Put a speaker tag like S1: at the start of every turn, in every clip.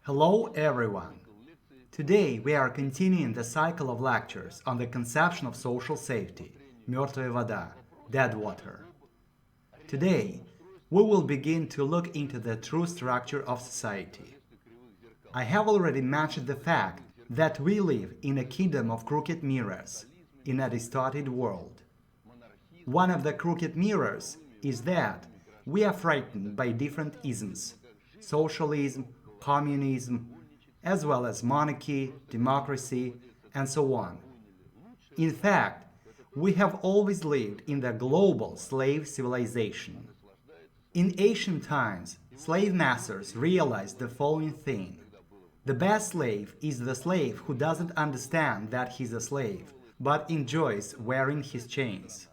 S1: Hello everyone! Today we are continuing the cycle of lectures on the conception of social safety, Мёртвая Вода, dead water. Today we will begin to look into the true structure of society. I have already mentioned the fact that we live in a kingdom of crooked mirrors, in a distorted world. One of the crooked mirrors is that we are frightened by different isms, socialism, communism, as well as monarchy, democracy, and so on. In fact, we have always lived in the global slave civilization. In ancient times, slave masters realized the following thing. The best slave is the slave who doesn't understand that he's a slave, but enjoys wearing his chains.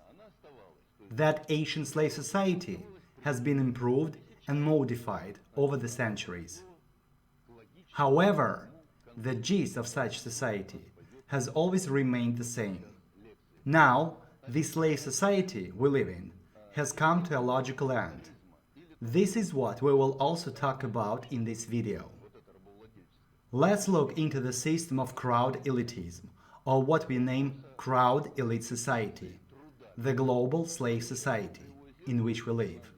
S1: That ancient slave society has been improved and modified over the centuries. However, the gist of such society has always remained the same. Now, this slave society we live in has come to a logical end. This is what we will also talk about in this video. Let's look into the system of crowd elitism, or what we name crowd elite society, the global slave society in which we live.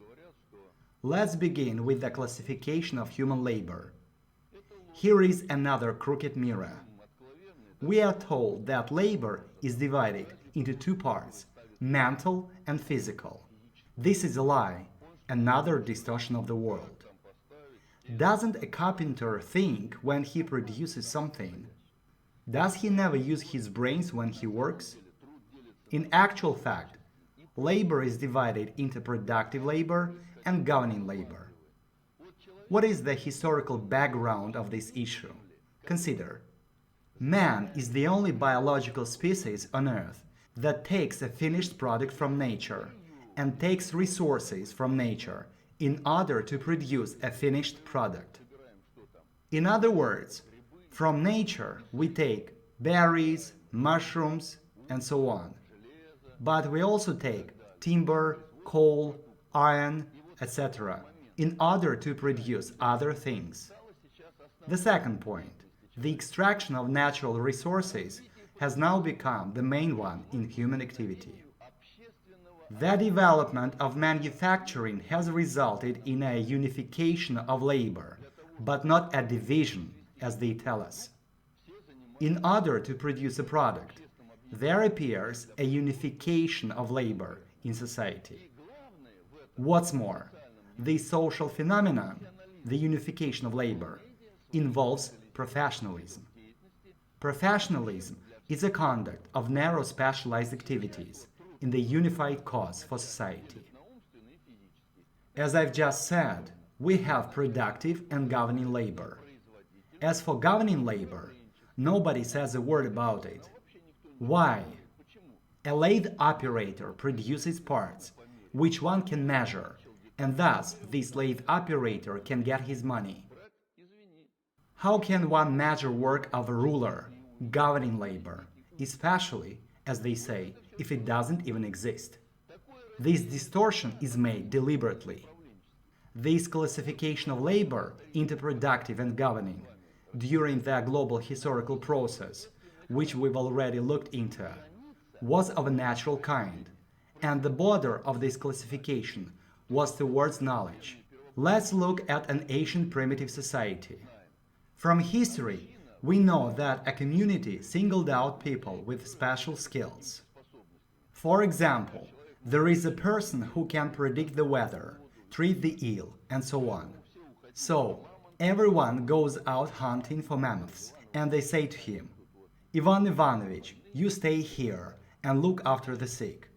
S1: Let's begin with the classification of human labor. Here is another crooked mirror. We are told that labor is divided into two parts, mental and physical. This is a lie, another distortion of the world. Doesn't a carpenter think when he produces something? Does he never use his brains when he works? In actual fact, labor is divided into productive labor and governing labor. What is the historical background of this issue? Consider. Man is the only biological species on Earth that takes a finished product from nature and takes resources from nature in order to produce a finished product. In other words, from nature we take berries, mushrooms, and so on. But we also take timber, coal, iron, etc. in order to produce other things. The second point, the extraction of natural resources has now become the main one in human activity. The development of manufacturing has resulted in a unification of labor, but not a division, as they tell us. In order to produce a product, there appears a unification of labor in society. What's more, this social phenomenon, the unification of labor, involves professionalism. Professionalism is a conduct of narrow specialized activities in the unified cause for society. As I've just said, we have productive and governing labor. As for governing labor, nobody says a word about it. Why? A lathe operator produces parts which one can measure, and thus this lathe operator can get his money. How can one measure work of a ruler, governing labor, especially, as they say, if it doesn't even exist? This distortion is made deliberately. This classification of labor into productive and governing during the global historical process, which we've already looked into, was of a natural kind, and the border of this classification was towards knowledge. Let's look at an ancient primitive society. From history, we know that a community singled out people with special skills. For example, there is a person who can predict the weather, treat the ill, and so on. So, everyone goes out hunting for mammoths, and they say to him, "Ivan Ivanovich, you stay here and look after the sick."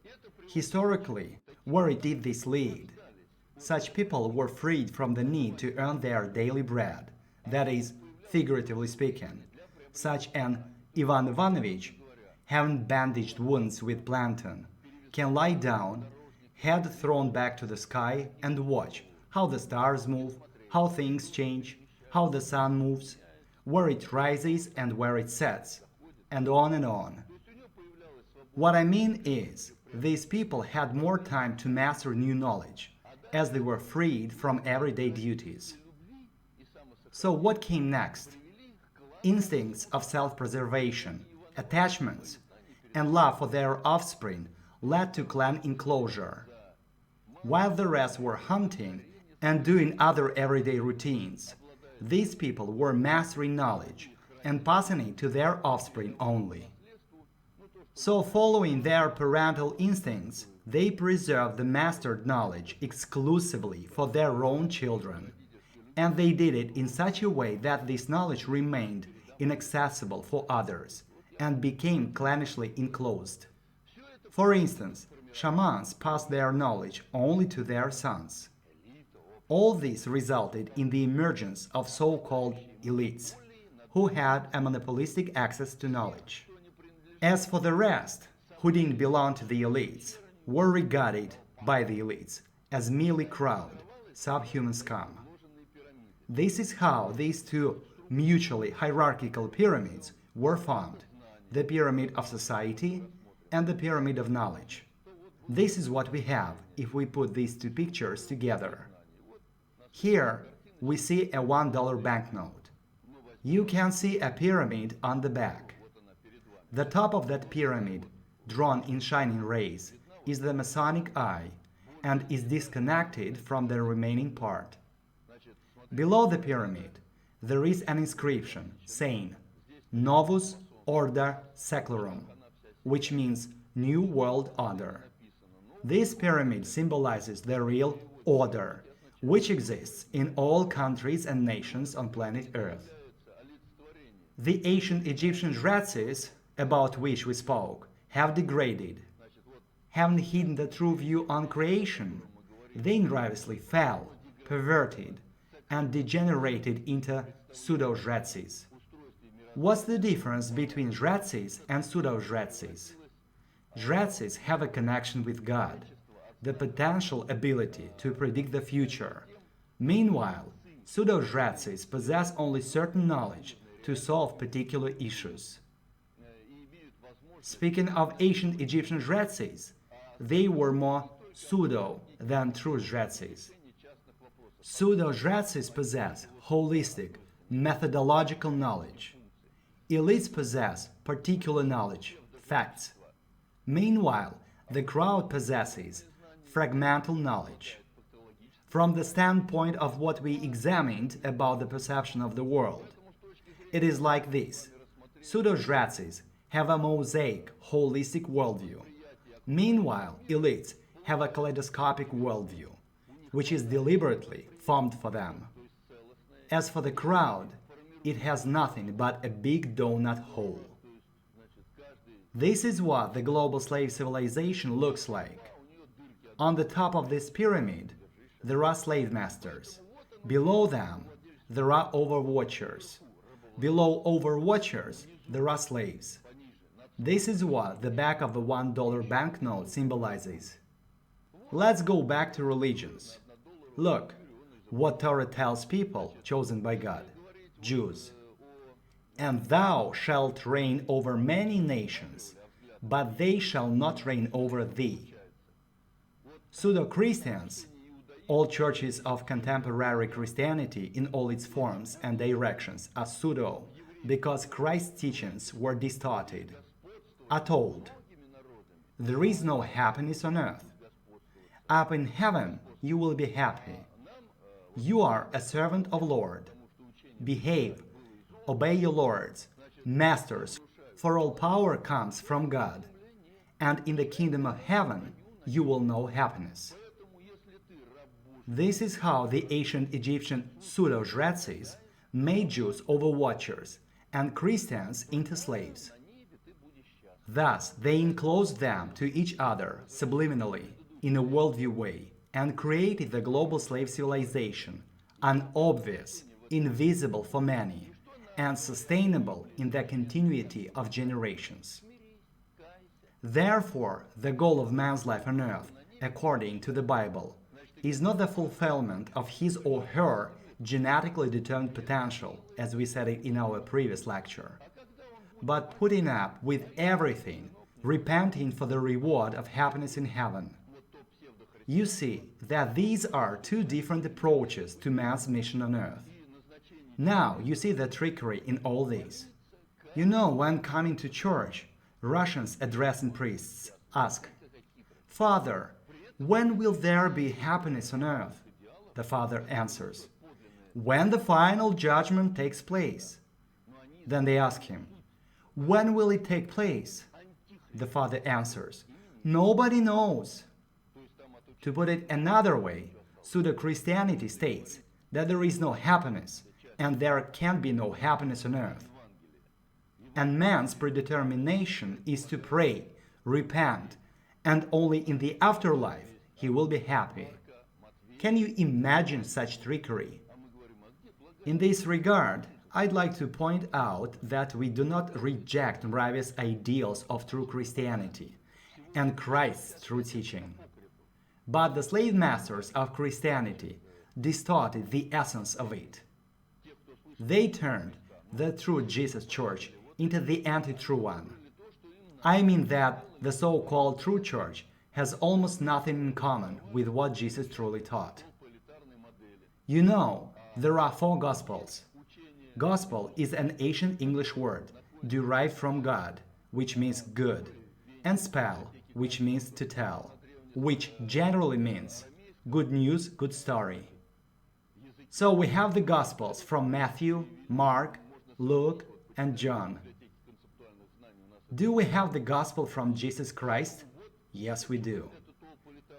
S1: Historically, where did this lead? Such people were freed from the need to earn their daily bread, that is, figuratively speaking. Such an Ivan Ivanovich, having bandaged wounds with plankton, can lie down, head thrown back to the sky, and watch how the stars move, how things change, how the sun moves, where it rises and where it sets, and on and on. What I mean is, these people had more time to master new knowledge, as they were freed from everyday duties. So what came next? Instincts of self-preservation, attachments, and love for their offspring led to clan enclosure. While the rest were hunting and doing other everyday routines, these people were mastering knowledge and passing it to their offspring only. So following their parental instincts, they preserved the mastered knowledge exclusively for their own children. And they did it in such a way that this knowledge remained inaccessible for others and became clanishly enclosed. For instance, shamans passed their knowledge only to their sons. All this resulted in the emergence of so-called elites, who had a monopolistic access to knowledge. As for the rest, who didn't belong to the elites, were regarded by the elites as merely crowd, subhuman scum. This is how these two mutually hierarchical pyramids were formed, the pyramid of society and the pyramid of knowledge. This is what we have if we put these two pictures together. Here we see a $1 banknote. You can see a pyramid on the back. The top of that pyramid, drawn in shining rays, is the Masonic eye and is disconnected from the remaining part. Below the pyramid, there is an inscription saying Novus Order Seclorum, which means New World Order. This pyramid symbolizes the real order, which exists in all countries and nations on planet Earth. The ancient Egyptian Dryads, about which we spoke, have degraded. Having hidden the true view on creation, they grievously fell, perverted, and degenerated into pseudo-Dryads. What's the difference between Dryads and pseudo-Dryads? Dryads have a connection with God, the potential ability to predict the future. Meanwhile, pseudo-Dryads possess only certain knowledge to solve particular issues. Speaking of ancient Egyptian Dryads, they were more pseudo than true Dryads. Pseudo-Dryads possess holistic, methodological knowledge. Elites possess particular knowledge, facts. Meanwhile, the crowd possesses fragmental knowledge. From the standpoint of what we examined about the perception of the world, it is like this. Pseudo-Dryads have a mosaic, holistic worldview. Meanwhile, elites have a kaleidoscopic worldview, which is deliberately formed for them. As for the crowd, it has nothing but a big donut hole. This is what the global slave civilization looks like. On the top of this pyramid, there are slave masters. Below them, there are overwatchers. Below overwatchers, there are slaves. This is what the back of the $1 banknote symbolizes. Let's go back to religions. Look, what Torah tells people chosen by God, Jews. And thou shalt reign over many nations, but they shall not reign over thee. Pseudo-Christians, all churches of contemporary Christianity in all its forms and directions are pseudo, because Christ's teachings were distorted, are told, there is no happiness on earth. Up in heaven you will be happy. You are a servant of Lord. Behave, obey your lords, masters, for all power comes from God. And in the kingdom of heaven you will know happiness. This is how the ancient Egyptian pseudo-Dryads made Jews overwatchers and Christians into slaves. Thus, they enclosed them to each other subliminally in a worldview way and created the global slave civilization, unobvious, invisible for many, and sustainable in the continuity of generations. Therefore, the goal of man's life on earth, according to the Bible, is not the fulfillment of his or her genetically determined potential, as we said it in our previous lecture, but putting up with everything, repenting for the reward of happiness in heaven. You see that these are two different approaches to man's mission on earth. Now you see the trickery in all this. You know, when coming to church, Russians addressing priests ask, "Father, when will there be happiness on earth?" The father answers, "When the final judgment takes place." Then they ask him, "When will it take place?" The father answers, "Nobody knows." To put it another way, pseudo-Christianity states that there is no happiness and there can be no happiness on earth. And man's predetermination is to pray, repent, and only in the afterlife he will be happy. Can you imagine such trickery? In this regard, I'd like to point out that we do not reject Ravi's ideals of true Christianity and Christ's true teaching. But the slave masters of Christianity distorted the essence of it. They turned the true Jesus Church into the anti-true one. I mean that the so-called true church has almost nothing in common with what Jesus truly taught. You know, there are 4 Gospels. Gospel is an ancient English word derived from God, which means good, and spell, which means to tell, which generally means good news, good story. So we have the Gospels from Matthew, Mark, Luke, and John. Do we have the Gospel from Jesus Christ? Yes, we do.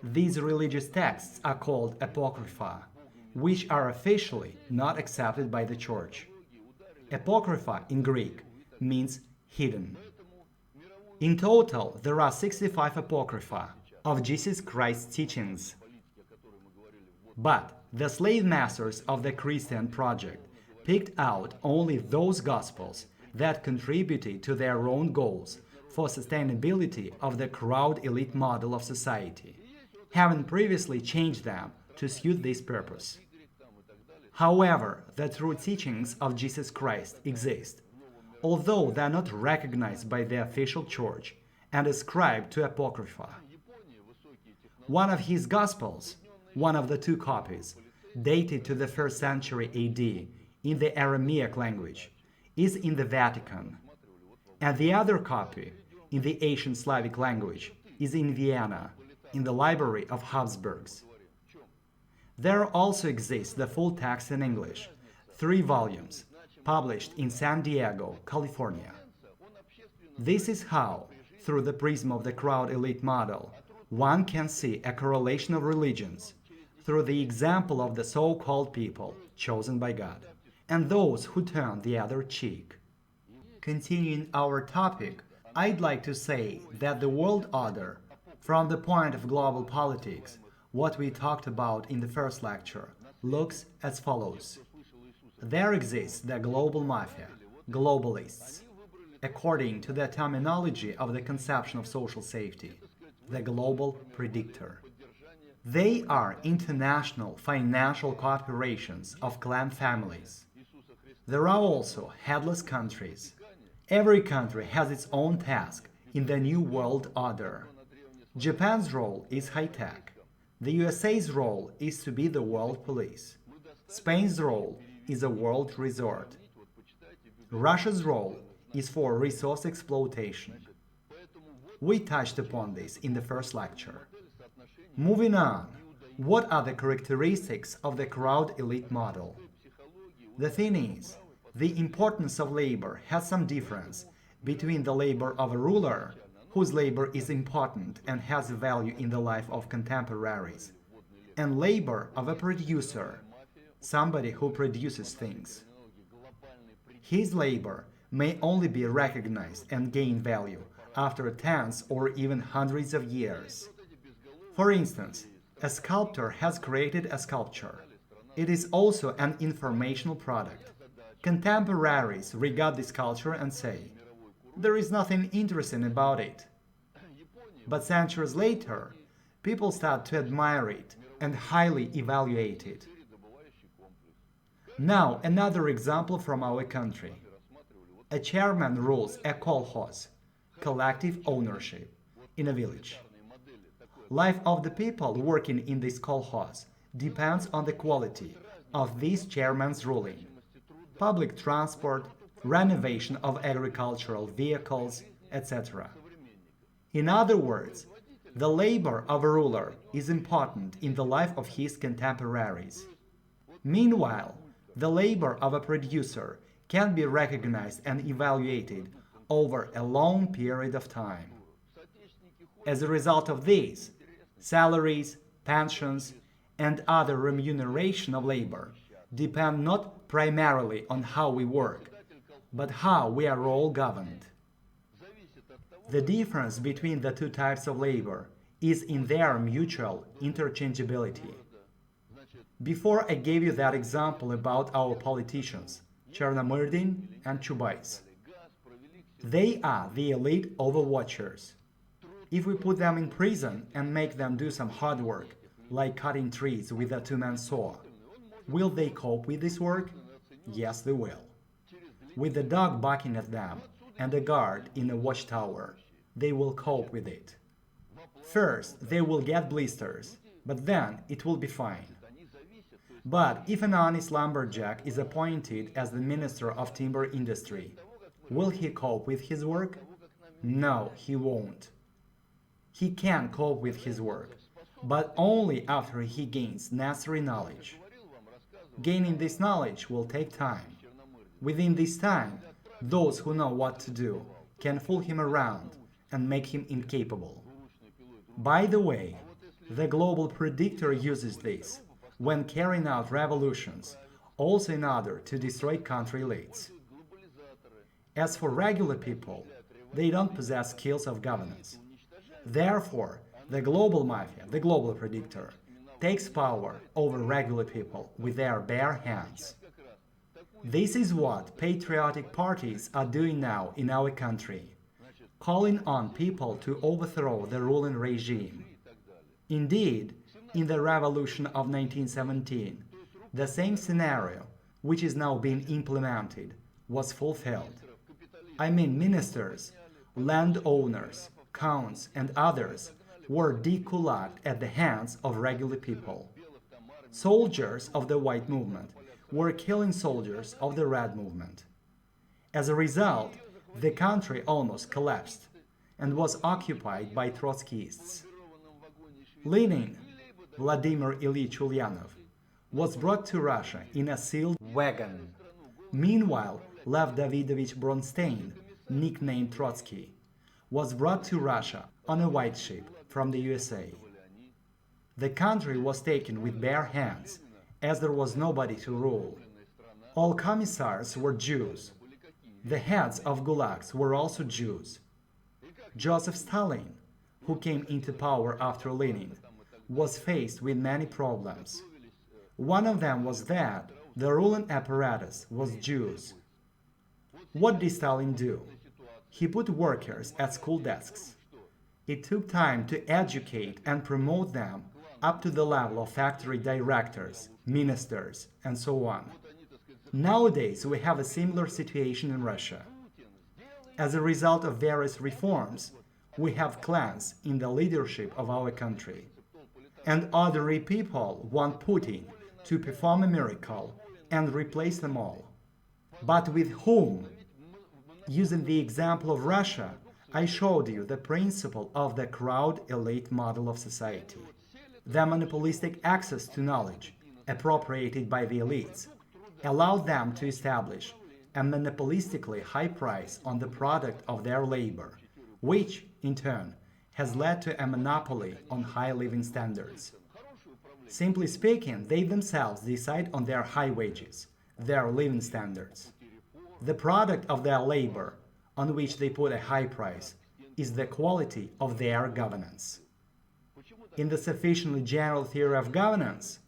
S1: These religious texts are called Apocrypha, which are officially not accepted by the Church. Apocrypha in Greek means hidden. In total, there are 65 Apocrypha of Jesus Christ's teachings. But the slave masters of the Christian project picked out only those Gospels that contributed to their own goals for sustainability of the crowd elite model of society, having previously changed them to suit this purpose. However, the true teachings of Jesus Christ exist, although they are not recognized by the official church and ascribed to Apocrypha. One of his Gospels, one of the 2 copies, dated to the 1st century AD in the Aramaic language, is in the Vatican, and the other copy, in the ancient Slavic language, is in Vienna, in the library of Habsburgs. There also exists the full text in English, 3 volumes, published in San Diego, California. This is how, through the prism of the crowd elite model, one can see a correlation of religions through the example of the so-called people chosen by God and those who turn the other cheek. Continuing our topic, I'd like to say that the world order, from the point of global politics, what we talked about in the first lecture, looks as follows. There exists the global mafia, globalists, according to the terminology of the conception of social safety, the global predictor. They are international financial corporations of clan families. There are also headless countries. Every country has its own task in the new world order. Japan's role is high-tech. The USA's role is to be the world police. Spain's role is a world resort. Russia's role is for resource exploitation. We touched upon this in the first lecture. Moving on, what are the characteristics of the crowd elite model? The thing is, the importance of labor has some difference between the labor of a ruler, whose labor is important and has value in the life of contemporaries, and labor of a producer, somebody who produces things. His labor may only be recognized and gain value after tens or even hundreds of years. For instance, a sculptor has created a sculpture. It is also an informational product. Contemporaries regard the sculpture and say, "There is nothing interesting about it." But centuries later, people start to admire it and highly evaluate it. Now, another example from our country. A chairman rules a kolkhoz, collective ownership, in a village. Life of the people working in this kolkhoz depends on the quality of this chairman's ruling. public transport, renovation of agricultural vehicles, etc. In other words, the labor of a ruler is important in the life of his contemporaries. Meanwhile, the labor of a producer can be recognized and evaluated over a long period of time. As a result of this, salaries, pensions, and other remuneration of labor depend not primarily on how we work, but how we are all governed. The difference between the two types of labor is in their mutual interchangeability. Before I gave you that example about our politicians, Chernomyrdin and Chubais. They are the elite overwatchers. If we put them in prison and make them do some hard work, like cutting trees with a two-man saw, will they cope with this work? Yes, they will. With the dog barking at them and a guard in a watchtower, they will cope with it. First, they will get blisters, but then it will be fine. But if an honest lumberjack is appointed as the Minister of Timber Industry, will he cope with his work? No, he won't. He can cope with his work, but only after he gains necessary knowledge. Gaining this knowledge will take time. Within this time, those who know what to do can fool him around and make him incapable. By the way, the global predictor uses this when carrying out revolutions, also in order to destroy country elites. As for regular people, they don't possess skills of governance. Therefore, the global mafia, the global predictor, takes power over regular people with their bare hands. This is what patriotic parties are doing now in our country, calling on people to overthrow the ruling regime. Indeed, in the revolution of 1917, the same scenario, which is now being implemented, was fulfilled. I mean, ministers, landowners, counts, and others were dekulaked at the hands of regular people. Soldiers of the white movement were killing soldiers of the red movement. As a result, the country almost collapsed and was occupied by Trotskyists. Lenin, Vladimir Ilyich Ulyanov, was brought to Russia in a sealed wagon. Meanwhile, Lev Davidovich Bronstein, nicknamed Trotsky, was brought to Russia on a white ship from the USA. The country was taken with bare hands, as there was nobody to rule. All commissars were Jews. The heads of gulags were also Jews. Joseph Stalin, who came into power after Lenin, was faced with many problems. One of them was that the ruling apparatus was Jews. What did Stalin do? He put workers at school desks. It took time to educate and promote them up to the level of factory directors, ministers, and so on. Nowadays, we have a similar situation in Russia. As a result of various reforms, we have clans in the leadership of our country. And ordinary people want Putin to perform a miracle and replace them all. But with whom? Using the example of Russia, I showed you the principle of the crowd elite model of society. The monopolistic access to knowledge, appropriated by the elites, allowed them to establish a monopolistically high price on the product of their labor, which, in turn, has led to a monopoly on high living standards. Simply speaking, they themselves decide on their high wages, their living standards. The product of their labor, on which they put a high price, is the quality of their governance. In the sufficiently general theory of governance,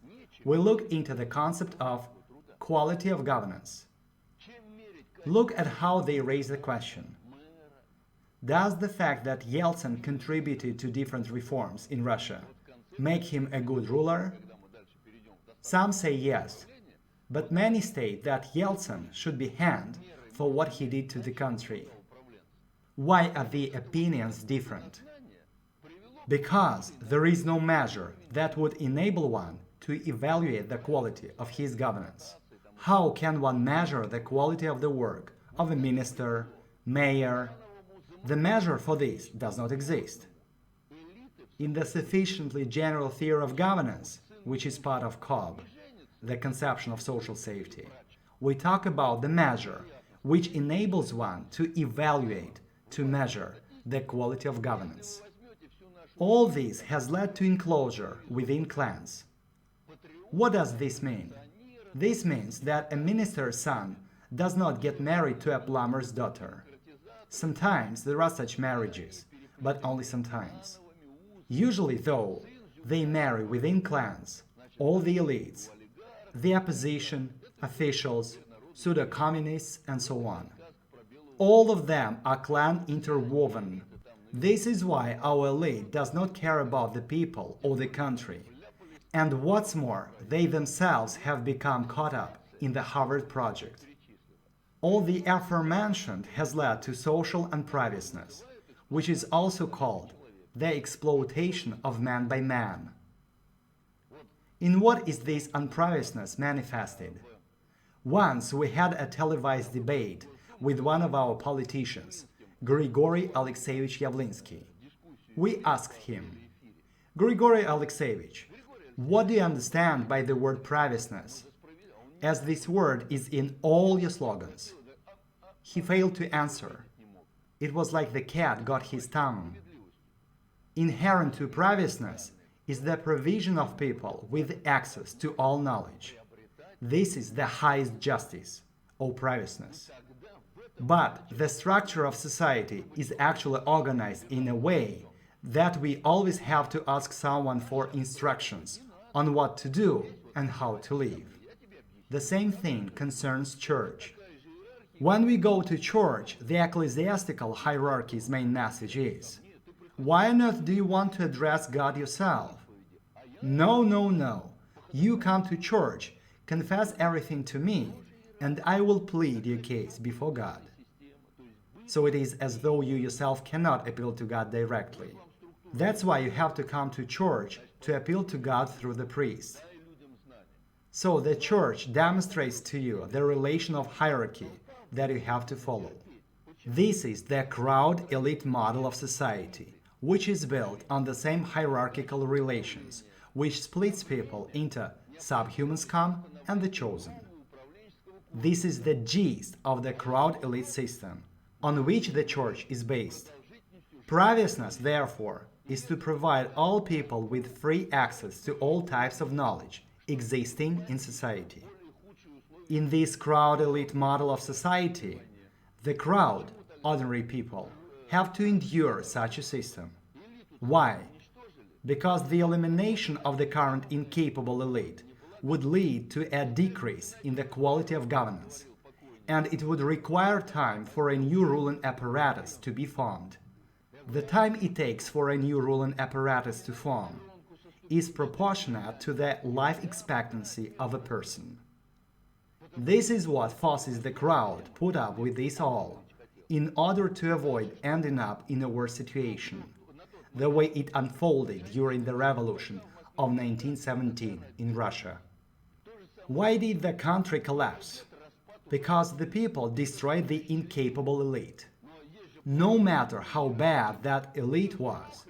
S1: we look into the concept of quality of governance. Look at how they raise the question. Does the fact that Yeltsin contributed to different reforms in Russia make him a good ruler? Some say yes, but many state that Yeltsin should be hanged for what he did to the country. Why are the opinions different? Because there is no measure that would enable one to evaluate the quality of his governance. How can one measure the quality of the work of a minister, mayor? The measure for this does not exist. In the sufficiently general theory of governance, which is part of COB, the conception of social safety, we talk about the measure which enables one to evaluate, to measure the quality of governance. All this has led to enclosure within clans. What does this mean? This means that a minister's son does not get married to a plumber's daughter. Sometimes there are such marriages, but only sometimes. Usually, though, they marry within clans, all the elites, the opposition, officials, pseudo-communists, and so on. All of them are clan interwoven. This is why our elite does not care about the people or the country. And what's more, they themselves have become caught up in the Harvard Project. All the aforementioned has led to social unprivaceness, which is also called the exploitation of man by man. In what is this unprivaceness manifested? Once we had a televised debate with one of our politicians, Grigory Alexeyevich Yavlinsky. We asked him, "Grigory Alexeyevich, what do you understand by the word privaceness, as this word is in all your slogans?" He failed to answer. It was like the cat got his tongue. Inherent to privaceness is the provision of people with access to all knowledge. This is the highest justice, or privaceness. But the structure of society is actually organized in a way that we always have to ask someone for instructions on what to do and how to live. The same thing concerns church. When we go to church, the ecclesiastical hierarchy's main message is, "Why on earth do you want to address God yourself? No, no, no. You come to church, confess everything to me, and I will plead your case before God." So it is as though you yourself cannot appeal to God directly. That's why you have to come to church to appeal to God through the priest. So the church demonstrates to you the relation of hierarchy that you have to follow. This is the crowd elite model of society, which is built on the same hierarchical relations, which splits people into subhuman scum and the chosen. This is the gist of the crowd elite system, on which the church is based. Privaceness, therefore, is to provide all people with free access to all types of knowledge existing in society. In this crowd elite model of society, the crowd, ordinary people, have to endure such a system. Why? Because the elimination of the current incapable elite would lead to a decrease in the quality of governance, and it would require time for a new ruling apparatus to be formed. The time it takes for a new ruling apparatus to form is proportionate to the life expectancy of a person. This is what forces the crowd put up with this all, in order to avoid ending up in a worse situation, the way it unfolded during the revolution of 1917 in Russia. Why did the country collapse? Because the people destroyed the incapable elite. No matter how bad that elite was,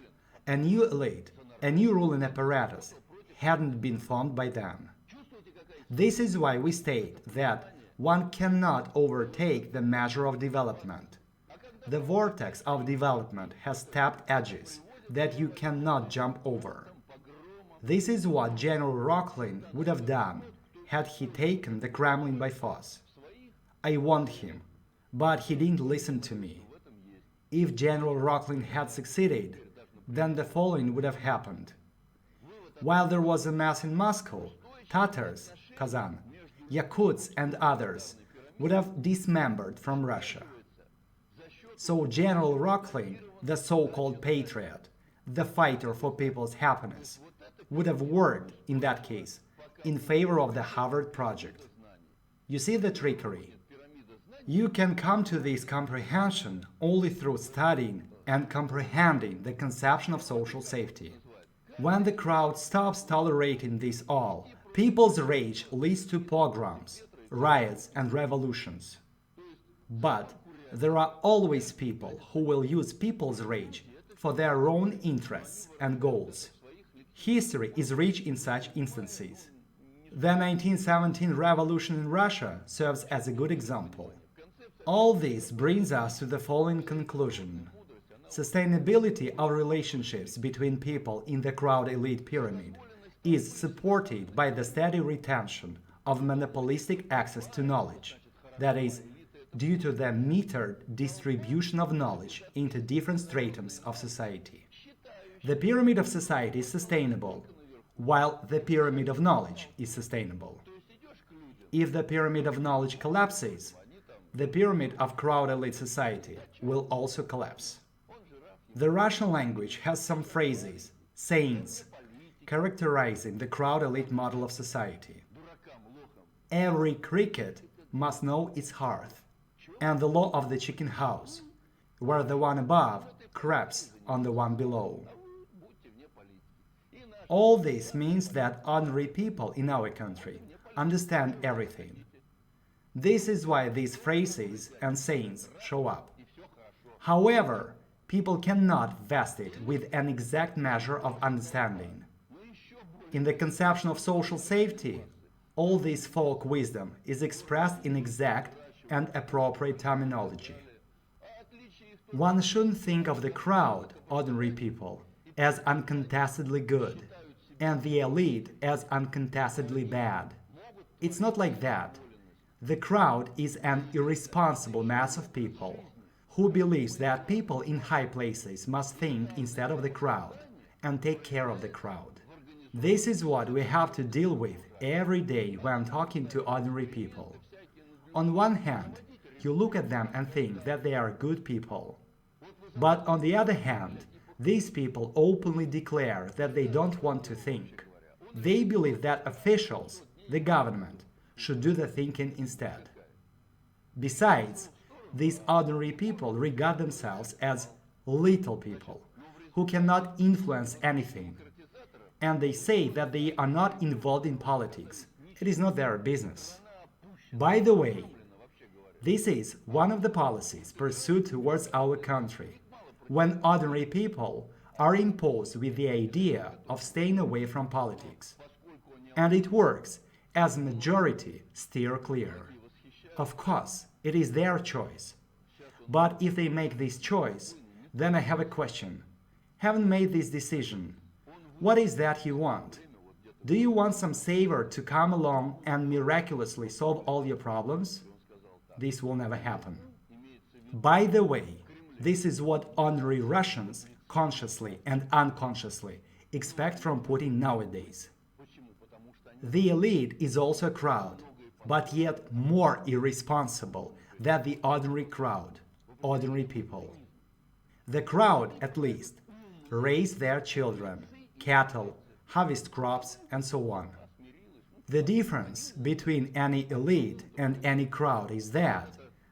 S1: a new elite, a new ruling apparatus, hadn't been formed by them. This is why we state that one cannot overtake the measure of development. The vortex of development has tapped edges that you cannot jump over. This is what General Rokhlin would have done had he taken the Kremlin by force. I warned him, but he didn't listen to me. If General Rokhlin had succeeded, then the following would have happened. While there was a mass in Moscow, Tatars, Kazan, Yakuts and others would have dismembered from Russia. So General Rokhlin, the so-called patriot, the fighter for people's happiness, would have worked, in that case, in favor of the Harvard Project. You see the trickery? You can come to this comprehension only through studying and comprehending the conception of social safety. When the crowd stops tolerating this all, people's rage leads to pogroms, riots, and revolutions. But there are always people who will use people's rage for their own interests and goals. History is rich in such instances. The 1917 revolution in Russia serves as a good example. All this brings us to the following conclusion. Sustainability of relationships between people in the crowd elite pyramid is supported by the steady retention of monopolistic access to knowledge, that is, due to the metered distribution of knowledge into different stratums of society. The pyramid of society is sustainable, while the pyramid of knowledge is sustainable. If the pyramid of knowledge collapses, the pyramid of crowd elite society will also collapse. The Russian language has some phrases, sayings, characterizing the crowd elite model of society. Every cricket must know its hearth, and the law of the chicken house, where the one above craps on the one below. All this means that ordinary people in our country understand everything. This is why these phrases and sayings show up. However, people cannot vest it with an exact measure of understanding. In the conception of social safety, all this folk wisdom is expressed in exact and appropriate terminology. One shouldn't think of the crowd, ordinary people, as uncontestedly good, and the elite as uncontestedly bad. It's not like that. The crowd is an irresponsible mass of people who believes that people in high places must think instead of the crowd and take care of the crowd. This is what we have to deal with every day when talking to ordinary people. On one hand, you look at them and think that they are good people. But on the other hand, these people openly declare that they don't want to think. They believe that officials, the government, should do the thinking instead. Besides, these ordinary people regard themselves as little people who cannot influence anything. And they say that they are not involved in politics. It is not their business. By the way, this is one of the policies pursued towards our country, when ordinary people are imposed with the idea of staying away from politics. And it works, as majority steer clear. Of course, it is their choice. But if they make this choice, then I have a question. Haven't made this decision. What is that you want? Do you want some savior to come along and miraculously solve all your problems? This will never happen. By the way, this is what ordinary Russians consciously and unconsciously expect from Putin nowadays. The elite is also a crowd, but yet more irresponsible than the ordinary crowd, ordinary people. The crowd, at least, raise their children, cattle, harvest crops, and so on. The difference between any elite and any crowd is that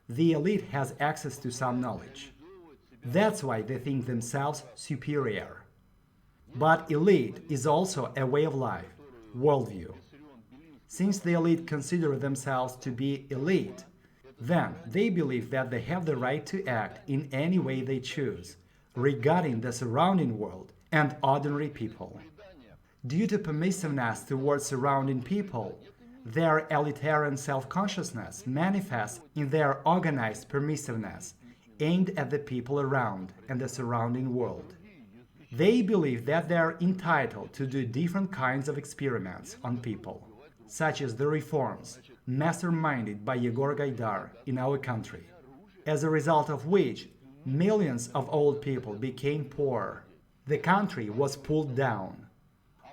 S1: the elite has access to some knowledge. That's why they think themselves superior. But elite is also a way of life, worldview. Since the elite consider themselves to be elite, then they believe that they have the right to act in any way they choose, regarding the surrounding world and ordinary people. Due to permissiveness towards surrounding people, their elitarian self-consciousness manifests in their organized permissiveness aimed at the people around and the surrounding world. They believe that they are entitled to do different kinds of experiments on people, such as the reforms masterminded by Yegor Gaidar in our country, as a result of which millions of old people became poor. The country was pulled down.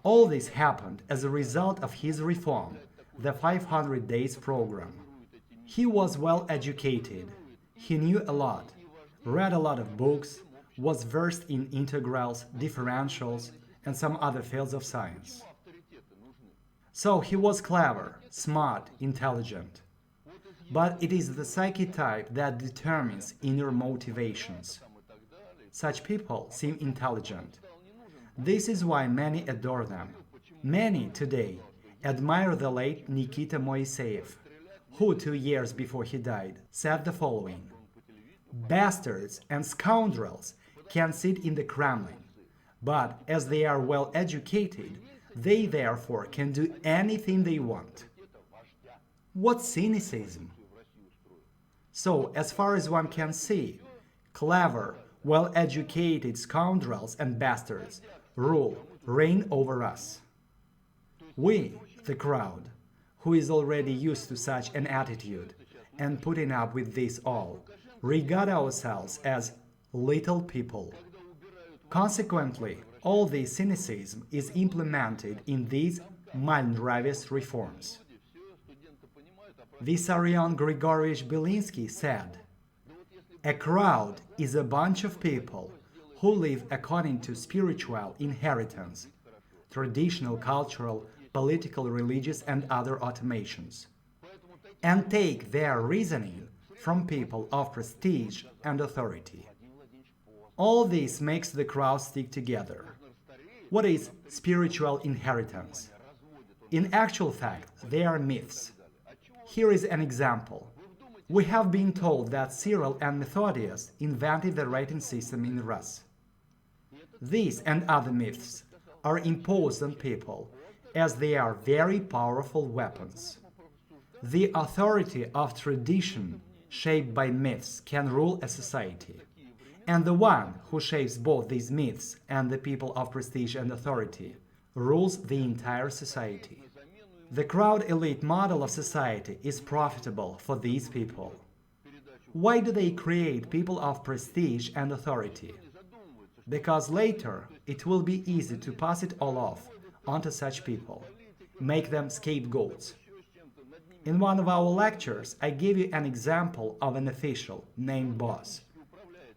S1: All this happened as a result of his reform, the 500 Days program. He was well educated. He knew a lot, read a lot of books, was versed in integrals, differentials, and some other fields of science. So he was clever, smart, intelligent. But it is the psyche type that determines inner motivations. Such people seem intelligent. This is why many adore them. Many today admire the late Nikita Moiseev, who 2 years before he died said the following: "Bastards and scoundrels can sit in the Kremlin, but as they are well educated, they therefore can do anything they want." What cynicism! So, as far as one can see, clever, well-educated scoundrels and bastards reign over us. We, the crowd, who is already used to such an attitude and putting up with this all, regard ourselves as little people. Consequently, all this cynicism is implemented in these Malnravist reforms. Vissarion Grigorievich Belinsky said, "A crowd is a bunch of people who live according to spiritual inheritance, traditional, cultural, political, religious, and other automations, and take their reasoning from people of prestige and authority. All this makes the crowd stick together." What is spiritual inheritance? In actual fact, they are myths. Here is an example. We have been told that Cyril and Methodius invented the writing system in Rus. These and other myths are imposed on people as they are very powerful weapons. The authority of tradition shaped by myths can rule a society, and the one who shapes both these myths and the people of prestige and authority rules the entire society. The crowd elite model of society is profitable for these people. Why do they create people of prestige and authority? Because later it will be easy to pass it all off onto such people, make them scapegoats. In one of our lectures, I gave you an example of an official named Boss,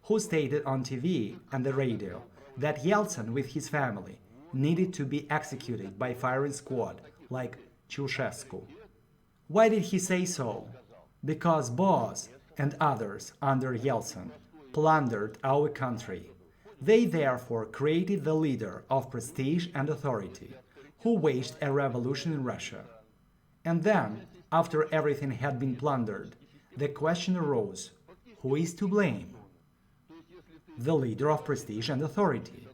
S1: who stated on TV and the radio that Yeltsin with his family needed to be executed by firing squad like Ceausescu. Why did he say so? Because Boss and others under Yeltsin plundered our country. They therefore created the leader of prestige and authority, who waged a revolution in Russia. And then, after everything had been plundered, the question arose, who is to blame? The leader of prestige and authority.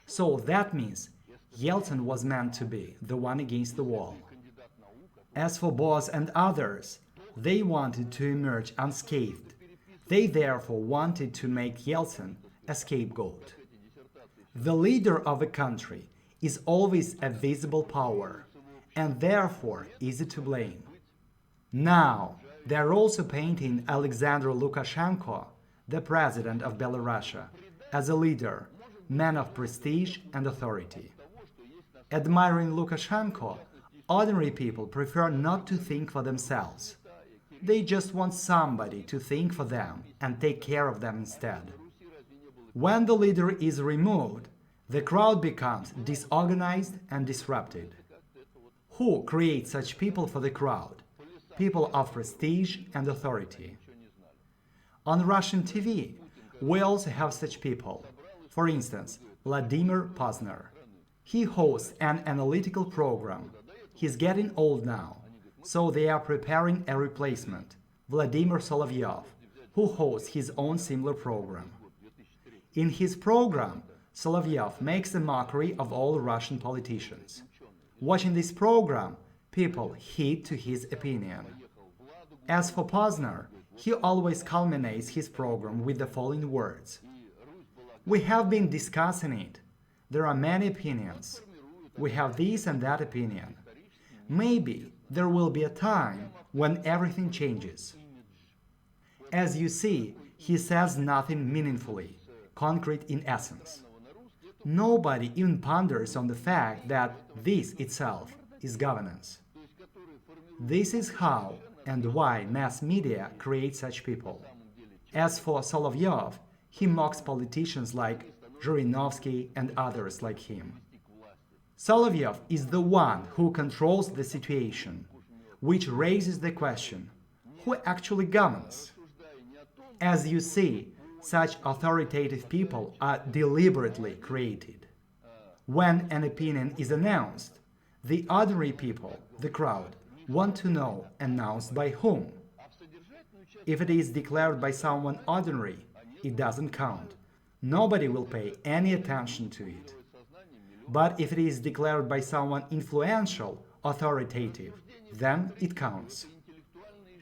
S1: So that means Yeltsin was meant to be the one against the wall. As for Boss and others, they wanted to emerge unscathed. They therefore wanted to make Yeltsin a scapegoat. The leader of a country is always a visible power, and therefore easy to blame. Now, they are also painting Alexander Lukashenko, the president of Belarus, as a leader, man of prestige and authority. Admiring Lukashenko, ordinary people prefer not to think for themselves. They just want somebody to think for them and take care of them instead. When the leader is removed, the crowd becomes disorganized and disrupted. Who creates such people for the crowd? People of prestige and authority. On Russian TV, we also have such people. For instance, Vladimir Pozner. He hosts an analytical program. He's getting old now, so they are preparing a replacement, Vladimir Solovyov, who hosts his own similar program. In his program, Solovyov makes a mockery of all Russian politicians. Watching this program, people heed to his opinion. As for Pozner, he always culminates his program with the following words: "We have been discussing it. There are many opinions. We have this and that opinion. Maybe there will be a time when everything changes." As you see, he says nothing meaningfully, concrete in essence. Nobody even ponders on the fact that this itself is governance. This is how and why mass media create such people. As for Solovyov, he mocks politicians like Zhirinovsky and others like him. Solovyov is the one who controls the situation, which raises the question, who actually governs? As you see, such authoritative people are deliberately created. When an opinion is announced, the ordinary people, the crowd, want to know announced by whom. If it is declared by someone ordinary, it doesn't count. Nobody will pay any attention to it. But if it is declared by someone influential, authoritative, then it counts.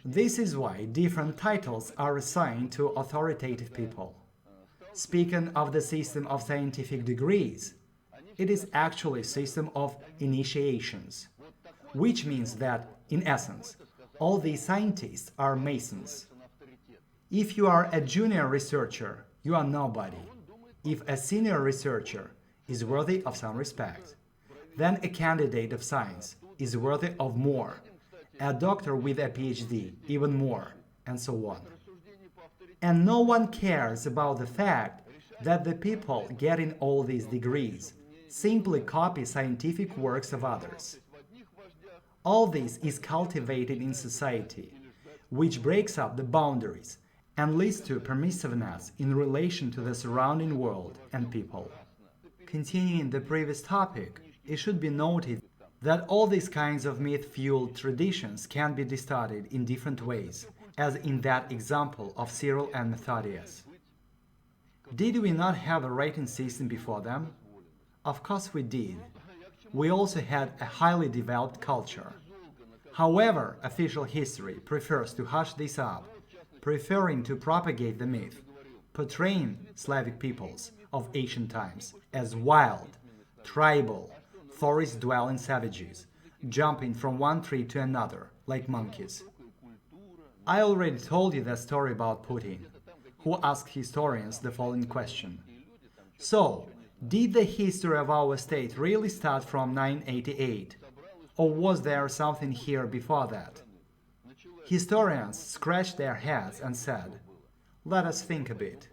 S1: This is why different titles are assigned to authoritative people. Speaking of the system of scientific degrees, it is actually a system of initiations, which means that, in essence, all these scientists are Masons. If you are a junior researcher, you are nobody. If a senior researcher is worthy of some respect, then a candidate of science is worthy of more, a doctor with a PhD even more, and so on. And no one cares about the fact that the people getting all these degrees simply copy scientific works of others. All this is cultivated in society, which breaks up the boundaries and leads to permissiveness in relation to the surrounding world and people. Continuing the previous topic, it should be noted that all these kinds of myth-fueled traditions can be distorted in different ways, as in that example of Cyril and Methodius. Did we not have a writing system before them? Of course we did. We also had a highly developed culture. However, official history prefers to hush this up, preferring to propagate the myth, portraying Slavic peoples of ancient times as wild, tribal, forest-dwelling savages, jumping from one tree to another like monkeys. I already told you the story about Putin, who asked historians the following question. So, did the history of our state really start from 988? Or was there something here before that? Historians scratched their heads and said, let us think a bit.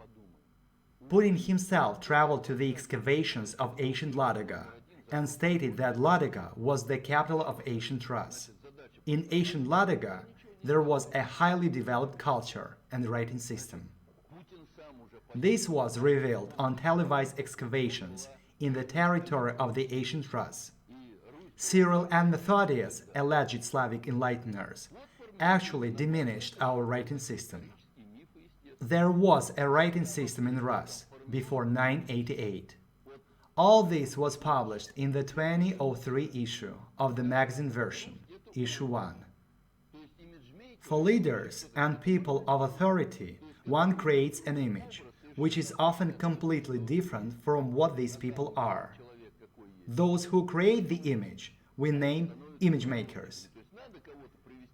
S1: Putin himself traveled to the excavations of ancient Ladoga and stated that Ladoga was the capital of ancient Rus. In ancient Ladoga, there was a highly developed culture and writing system. This was revealed on televised excavations in the territory of the ancient Rus. Cyril and Methodius, alleged Slavic enlighteners, actually diminished our writing system. There was a writing system in Rus before 988. All this was published in the 2003 issue of the magazine version, issue 1. For leaders and people of authority, one creates an image, which is often completely different from what these people are. Those who create the image we name image makers.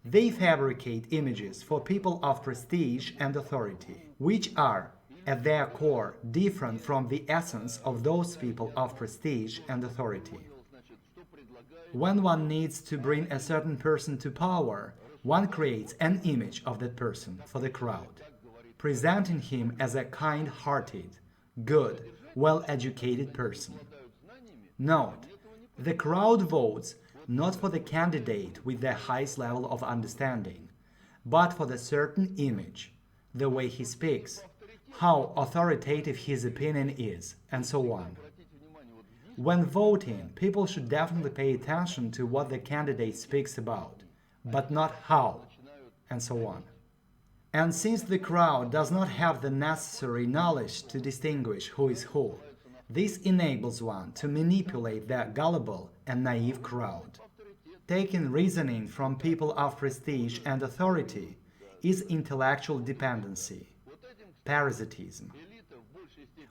S1: They fabricate images for people of prestige and authority, which are, at their core, different from the essence of those people of prestige and authority. When one needs to bring a certain person to power, one creates an image of that person for the crowd, presenting him as a kind-hearted, good, well-educated person. Note, the crowd votes not for the candidate with the highest level of understanding, but for the certain image, the way he speaks, how authoritative his opinion is, and so on. When voting, people should definitely pay attention to what the candidate speaks about, but not how, and so on. And since the crowd does not have the necessary knowledge to distinguish who is who, this enables one to manipulate the gullible and naive crowd. Taking reasoning from people of prestige and authority is intellectual dependency, parasitism.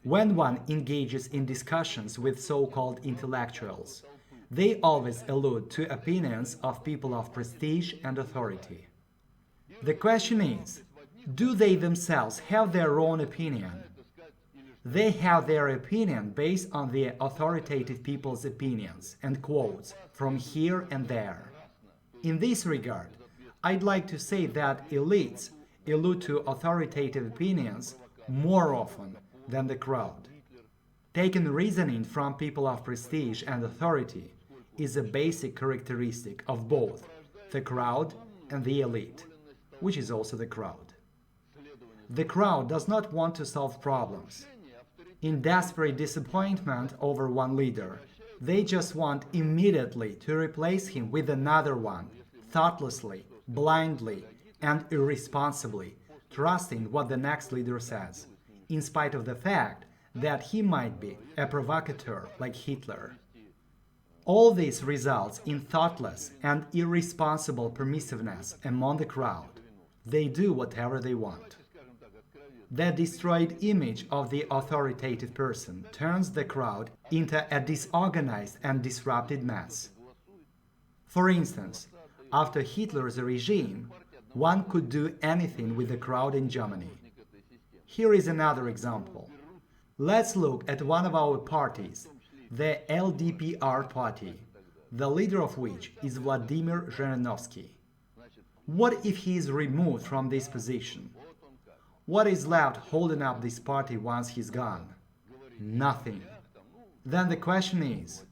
S1: When one engages in discussions with so-called intellectuals, they always allude to opinions of people of prestige and authority. The question is, do they themselves have their own opinion? They have their opinion based on the authoritative people's opinions and quotes from here and there. In this regard, I'd like to say that elites allude to authoritative opinions more often than the crowd. Taking reasoning from people of prestige and authority is a basic characteristic of both the crowd and the elite, which is also the crowd. The crowd does not want to solve problems. In desperate disappointment over one leader, they just want immediately to replace him with another one, thoughtlessly, blindly, and irresponsibly trusting what the next leader says, in spite of the fact that he might be a provocateur like Hitler. All this results in thoughtless and irresponsible permissiveness among the crowd. They do whatever they want. The destroyed image of the authoritative person turns the crowd into a disorganized and disrupted mess. For instance, after Hitler's regime, one could do anything with the crowd in Germany. Here is another example. Let's look at one of our parties, the LDPR party, the leader of which is Vladimir Zhirinovsky. What if he is removed from this position? What is left holding up this party once he's gone? Nothing. Then the question is,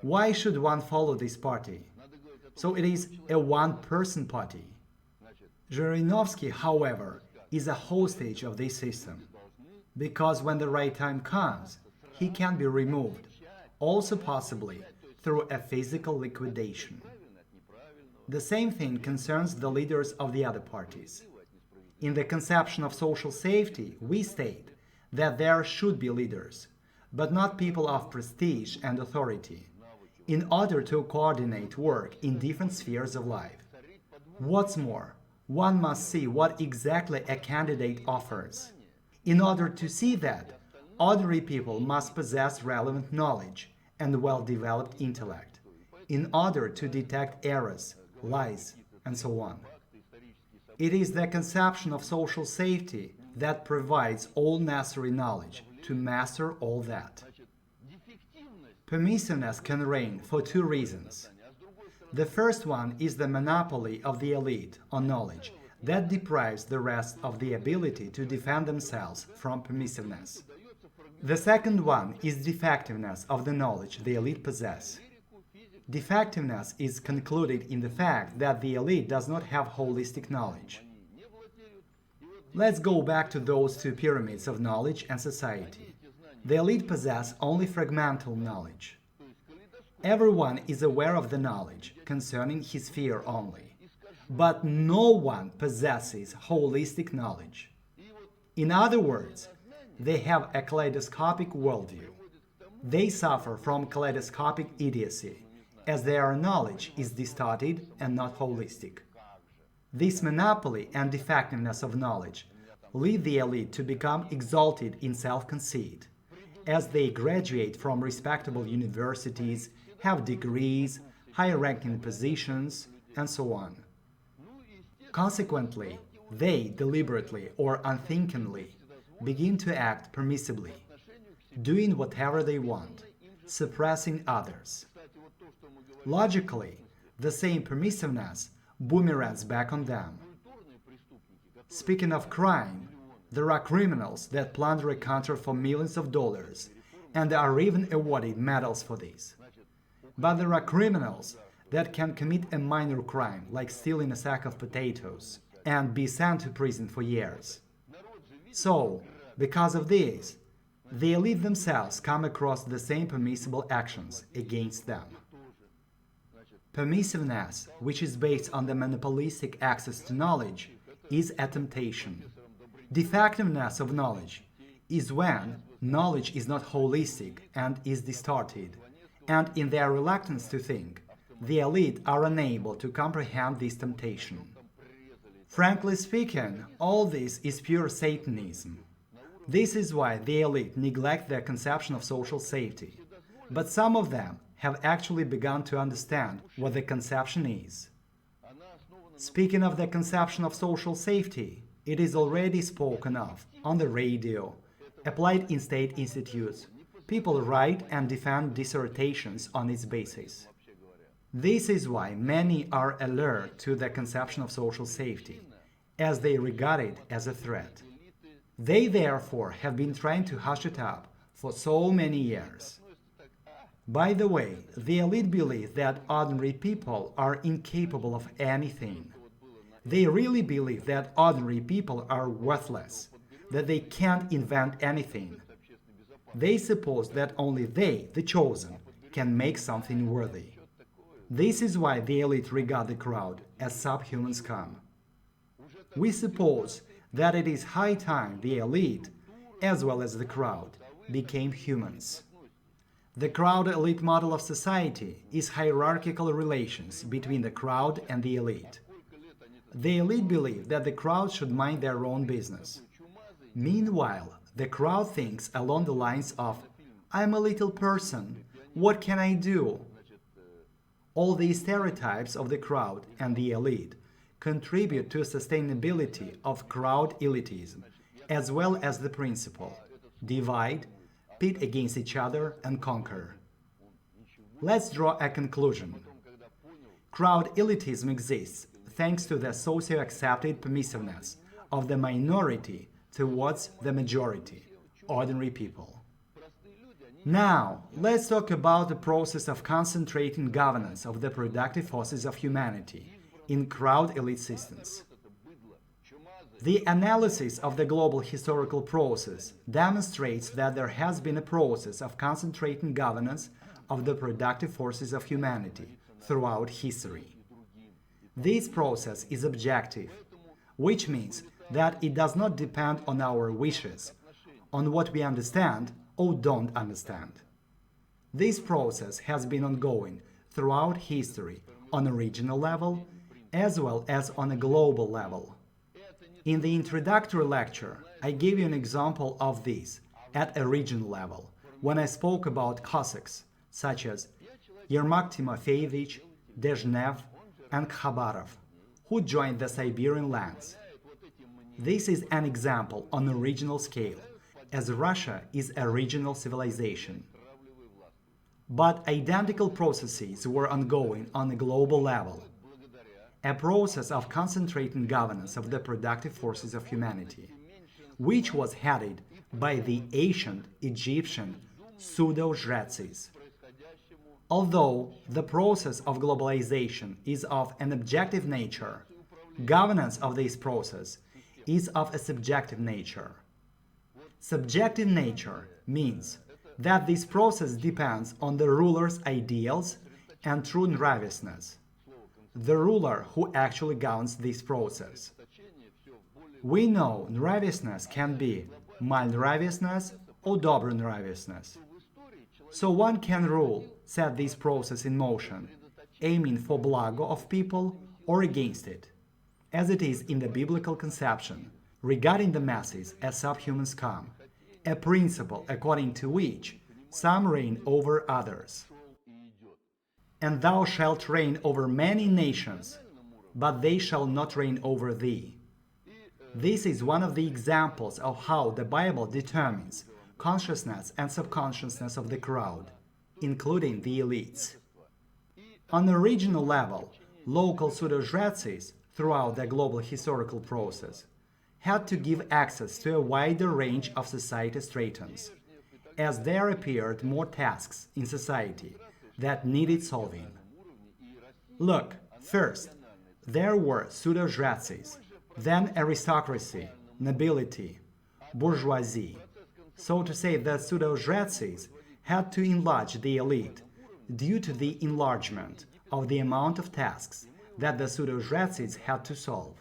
S1: why should one follow this party? So it is a one-person party. Zhirinovsky, however, is a hostage of this system, because when the right time comes, he can be removed, also possibly through a physical liquidation. The same thing concerns the leaders of the other parties. In the conception of social safety, we state that there should be leaders, but not people of prestige and authority, in order to coordinate work in different spheres of life. What's more, one must see what exactly a candidate offers. In order to see that, ordinary people must possess relevant knowledge and well-developed intellect, in order to detect errors, lies, and so on. It is the conception of social safety that provides all necessary knowledge to master all that. Permissiveness can reign for two reasons. The first one is the monopoly of the elite on knowledge that deprives the rest of the ability to defend themselves from permissiveness. The second one is defectiveness of the knowledge the elite possess. Defectiveness is concluded in the fact that the elite does not have holistic knowledge. Let's go back to those two pyramids of knowledge and society. The elite possess only fragmental knowledge. Everyone is aware of the knowledge concerning his sphere only, but no one possesses holistic knowledge. In other words, they have a kaleidoscopic worldview. They suffer from kaleidoscopic idiocy, as their knowledge is distorted and not holistic. This monopoly and defectiveness of knowledge lead the elite to become exalted in self-conceit, as they graduate from respectable universities, have degrees, high-ranking positions, and so on. Consequently, they deliberately or unthinkingly begin to act permissibly, doing whatever they want, suppressing others. Logically, the same permissiveness boomerangs back on them. Speaking of crime, there are criminals that plunder a country for millions of dollars, and are even awarded medals for this. But there are criminals that can commit a minor crime, like stealing a sack of potatoes, and be sent to prison for years. So, because of this, the elite themselves come across the same permissible actions against them. Permissiveness, which is based on the monopolistic access to knowledge, is a temptation. Defectiveness of knowledge is when knowledge is not holistic and is distorted, and in their reluctance to think, the elite are unable to comprehend this temptation. Frankly speaking, all this is pure Satanism. This is why the elite neglect their conception of social safety. But some of them have actually begun to understand what the conception is. Speaking of the conception of social safety, it is already spoken of on the radio, applied in state institutes. People write and defend dissertations on its basis. This is why many are alert to the conception of social safety, as they regard it as a threat. They therefore have been trying to hush it up for so many years. By the way, the elite believe that ordinary people are incapable of anything. They really believe that ordinary people are worthless, that they can't invent anything. They suppose that only they, the chosen, can make something worthy. This is why the elite regard the crowd as subhuman scum. We suppose that it is high time the elite, as well as the crowd, became humans. The crowd-elite model of society is hierarchical relations between the crowd and the elite. The elite believe that the crowd should mind their own business. Meanwhile, the crowd thinks along the lines of, "I'm a little person, what can I do?" All these stereotypes of the crowd and the elite contribute to sustainability of crowd elitism, as well as the principle, divide, pit against each other and conquer. Let's draw a conclusion. Crowd elitism exists thanks to the socio-accepted permissiveness of the minority towards the majority, ordinary people. Now, let's talk about the process of concentrating governance of the productive forces of humanity in crowd elite systems. The analysis of the global historical process demonstrates that there has been a process of concentrating governance of the productive forces of humanity throughout history. This process is objective, which means that it does not depend on our wishes, on what we understand or don't understand. This process has been ongoing throughout history on a regional level as well as on a global level. In the introductory lecture, I gave you an example of this at a regional level when I spoke about Cossacks such as Yermak Timofeyevich, Dezhnev, and Khabarov, who joined the Siberian lands. This is an example on a regional scale, as Russia is a regional civilization. But identical processes were ongoing on a global level, a process of concentrating governance of the productive forces of humanity, which was headed by the ancient Egyptian pseudo-Zhretsis. Although the process of globalization is of an objective nature, governance of this process is of a subjective nature. Subjective nature means that this process depends on the ruler's ideals and true nravistness, the ruler who actually governs this process. We know nravistness can be malnravistness or dobronravistness. So one can rule, set this process in motion, aiming for blago of people or against it, as it is in the biblical conception, regarding the masses as subhuman scum, a principle according to which some reign over others. And thou shalt reign over many nations, but they shall not reign over thee. This is one of the examples of how the Bible determines consciousness and subconsciousness of the crowd, including the elites. On a regional level, local pseudo-Zhretsis throughout the global historical process had to give access to a wider range of society stratons, as there appeared more tasks in society that needed solving. Look, first, there were pseudo-Zhretsis, then aristocracy, nobility, bourgeoisie. So to say that pseudo-Zhretsis had to enlarge the elite due to the enlargement of the amount of tasks that the pseudo-Zhretsis had to solve.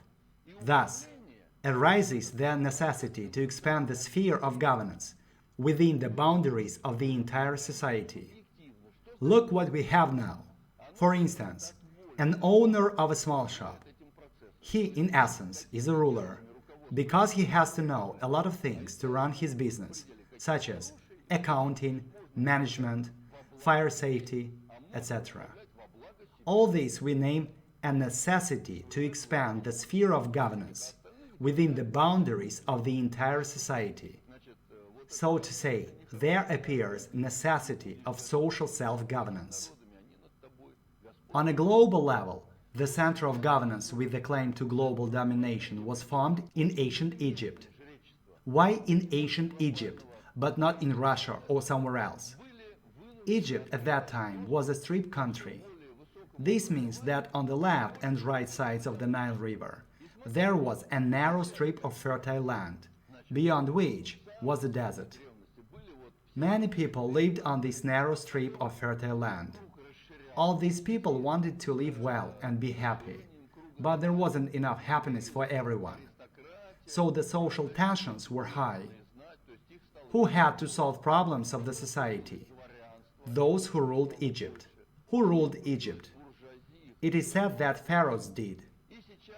S1: Thus, arises the necessity to expand the sphere of governance within the boundaries of the entire society. Look what we have now. For instance, an owner of a small shop. He, in essence, is a ruler, because he has to know a lot of things to run his business, such as accounting, management, fire safety, etc. All this we name a necessity to expand the sphere of governance within the boundaries of the entire society. So to say, there appears necessity of social self-governance. On a global level, the center of governance with the claim to global domination was formed in ancient Egypt. Why in ancient Egypt, but not in Russia or somewhere else? Egypt at that time was a strip country. This means that on the left and right sides of the Nile River, there was a narrow strip of fertile land, beyond which was the desert. Many people lived on this narrow strip of fertile land. All these people wanted to live well and be happy, but there wasn't enough happiness for everyone. So the social tensions were high. Who had to solve problems of the society? Those who ruled Egypt. Who ruled Egypt? It is said that pharaohs did.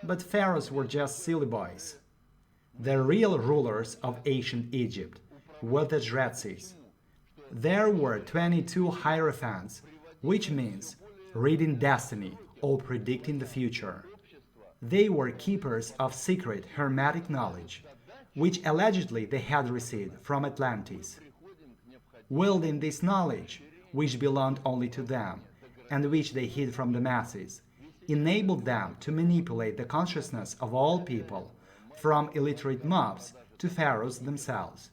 S1: But pharaohs were just silly boys. The real rulers of ancient Egypt were the Jretzes. There were 22 hierophants, which means reading destiny or predicting the future. They were keepers of secret hermetic knowledge, which allegedly they had received from Atlantis. Wielding this knowledge, which belonged only to them, and which they hid from the masses, enabled them to manipulate the consciousness of all people, from illiterate mobs to pharaohs themselves,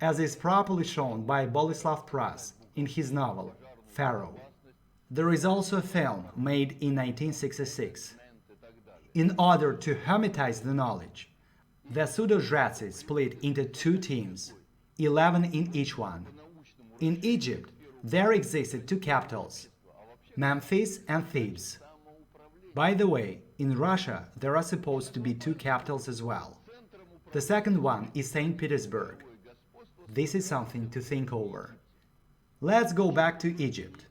S1: as is properly shown by Boleslav Pras in his novel Pharaoh. There is also a film made in 1966. In order to hermetize the knowledge, the pseudo-Jretzes split into two teams, 11 in each one. In Egypt, there existed two capitals, Memphis and Thebes. By the way, in Russia there are supposed to be two capitals as well. The second one is St. Petersburg. This is something to think over. Let's go back to Egypt.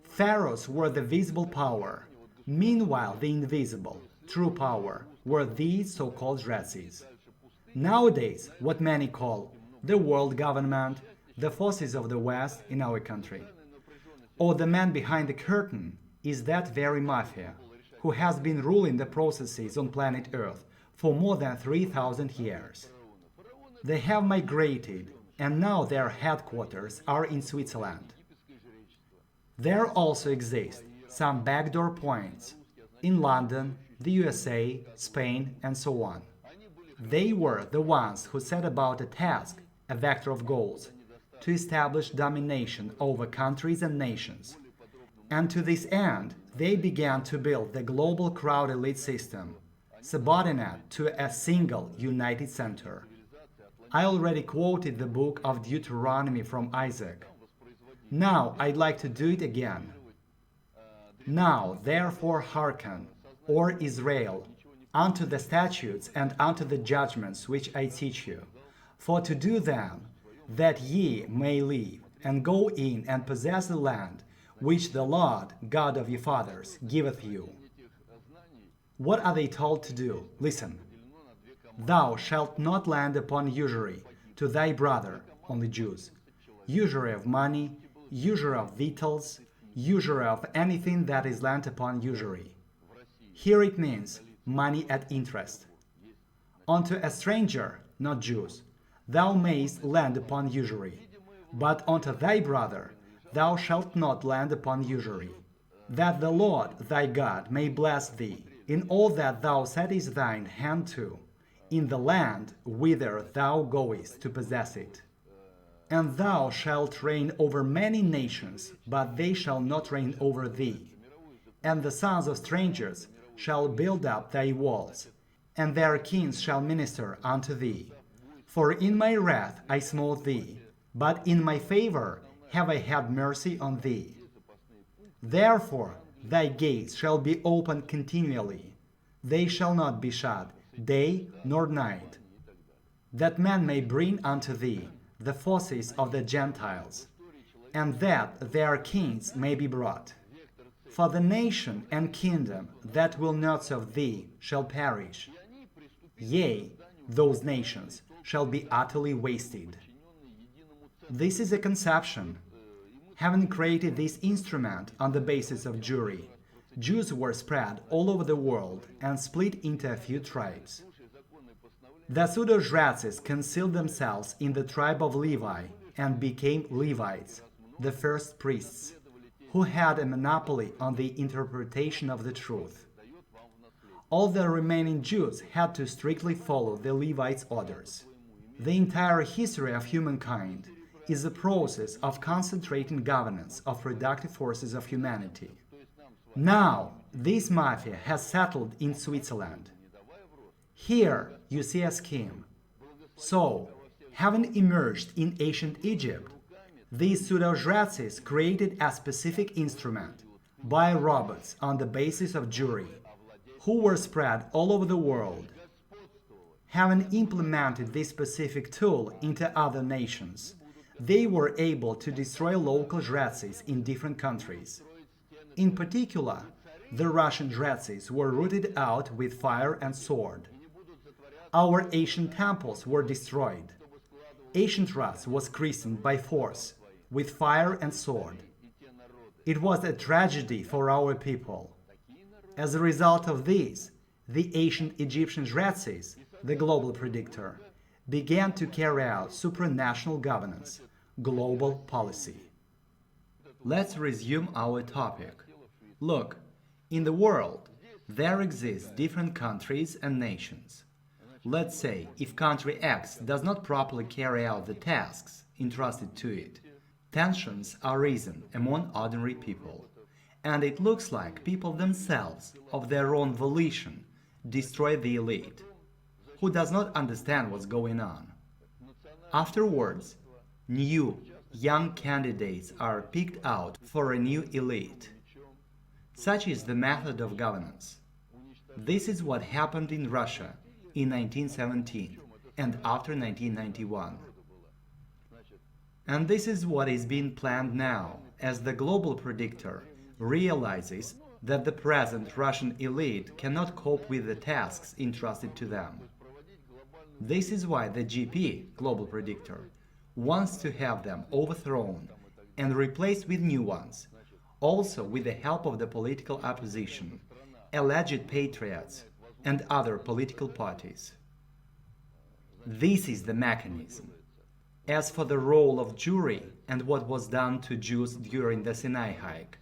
S1: Pharaohs were the visible power. Meanwhile, the invisible, true power were these so-called Jretzes. Nowadays, what many call the world government, the forces of the West in our country, or the man behind the curtain is that very mafia, who has been ruling the processes on planet Earth for more than 3,000 years. They have migrated, and now their headquarters are in Switzerland. There also exist some backdoor points in London, the USA, Spain, and so on. They were the ones who set about a task, a vector of goals, to establish domination over countries and nations. And to this end, they began to build the global crowd elite system, subordinate to a single united center. I already quoted the book of Deuteronomy from Isaac. Now I'd like to do it again. Now therefore hearken, O Israel, unto the statutes and unto the judgments which I teach you, for to do them, that ye may live, and go in and possess the land which the Lord, God of your fathers, giveth you. What are they told to do? Listen. Thou shalt not lend upon usury to thy brother, only Jews, usury of money, usury of victuals, usury of anything that is lent upon usury. Here it means money at interest. Unto a stranger, not Jews, thou mayst lend upon usury, but unto thy brother thou shalt not lend upon usury, that the Lord thy God may bless thee in all that thou settest thine hand to, in the land whither thou goest to possess it. And thou shalt reign over many nations, but they shall not reign over thee. And the sons of strangers shall build up thy walls, and their kings shall minister unto thee. For in my wrath I smote thee, but in my favor have I had mercy on thee. Therefore thy gates shall be opened continually, they shall not be shut day nor night, that men may bring unto thee the forces of the Gentiles, and that their kings may be brought. For the nation and kingdom that will not serve thee shall perish. Yea, those nations shall be utterly wasted. This is a conception. Having created this instrument on the basis of Jewry, Jews were spread all over the world and split into a few tribes. The pseudo-Jretzes concealed themselves in the tribe of Levi and became Levites, the first priests, who had a monopoly on the interpretation of the truth. All the remaining Jews had to strictly follow the Levites' orders. The entire history of humankind is a process of concentrating governance of productive forces of humanity. Now, this mafia has settled in Switzerland. Here you see a scheme. So, having emerged in ancient Egypt, these pseudo-Jretzes created a specific instrument, by robots on the basis of jury, who were spread all over the world. Having implemented this specific tool into other nations, they were able to destroy local jretsis in different countries. In particular, the Russian jretsis were rooted out with fire and sword. Our ancient temples were destroyed. Ancient Rus was christened by force, with fire and sword. It was a tragedy for our people. As a result of this, the ancient Egyptian jretsis, the global predictor, began to carry out supranational governance, global policy. Let's resume our topic. Look, in the world, there exist different countries and nations. Let's say if country X does not properly carry out the tasks entrusted to it, tensions are risen among ordinary people. And it looks like people themselves, of their own volition, destroy the elite, who does not understand what's going on. Afterwards, new, young candidates are picked out for a new elite. Such is the method of governance. This is what happened in Russia in 1917 and after 1991. And this is what is being planned now, as the global predictor realizes that the present Russian elite cannot cope with the tasks entrusted to them. This is why the GP, global predictor, wants to have them overthrown and replaced with new ones, also with the help of the political opposition, alleged patriots, and other political parties. This is the mechanism. As for the role of jury and what was done to Jews during the Sinai hike,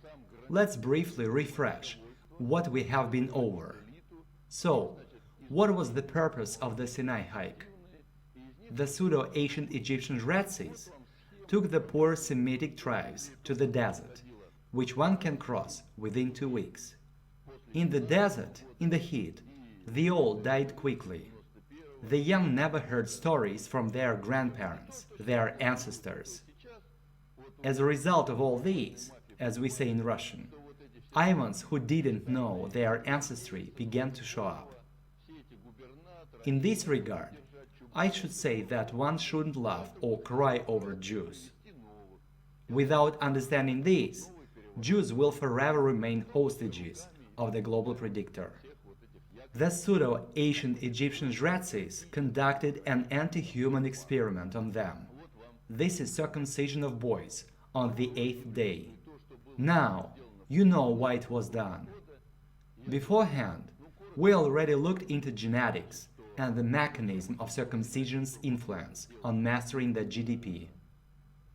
S1: let's briefly refresh what we have been over. So, what was the purpose of the Sinai hike? The pseudo-ancient Egyptian jretsis took the poor Semitic tribes to the desert, which one can cross within 2 weeks. In the desert, in the heat, the old died quickly. The young never heard stories from their grandparents, their ancestors. As a result of all these, as we say in Russian, Ivans who didn't know their ancestry began to show up. In this regard, I should say that one shouldn't laugh or cry over Jews. Without understanding this, Jews will forever remain hostages of the global predictor. The pseudo-ancient Egyptian jretsis conducted an anti-human experiment on them. This is circumcision of boys on the 8th day. Now, you know why it was done. Beforehand, we already looked into genetics and the mechanism of circumcision's influence on mastering the GDP.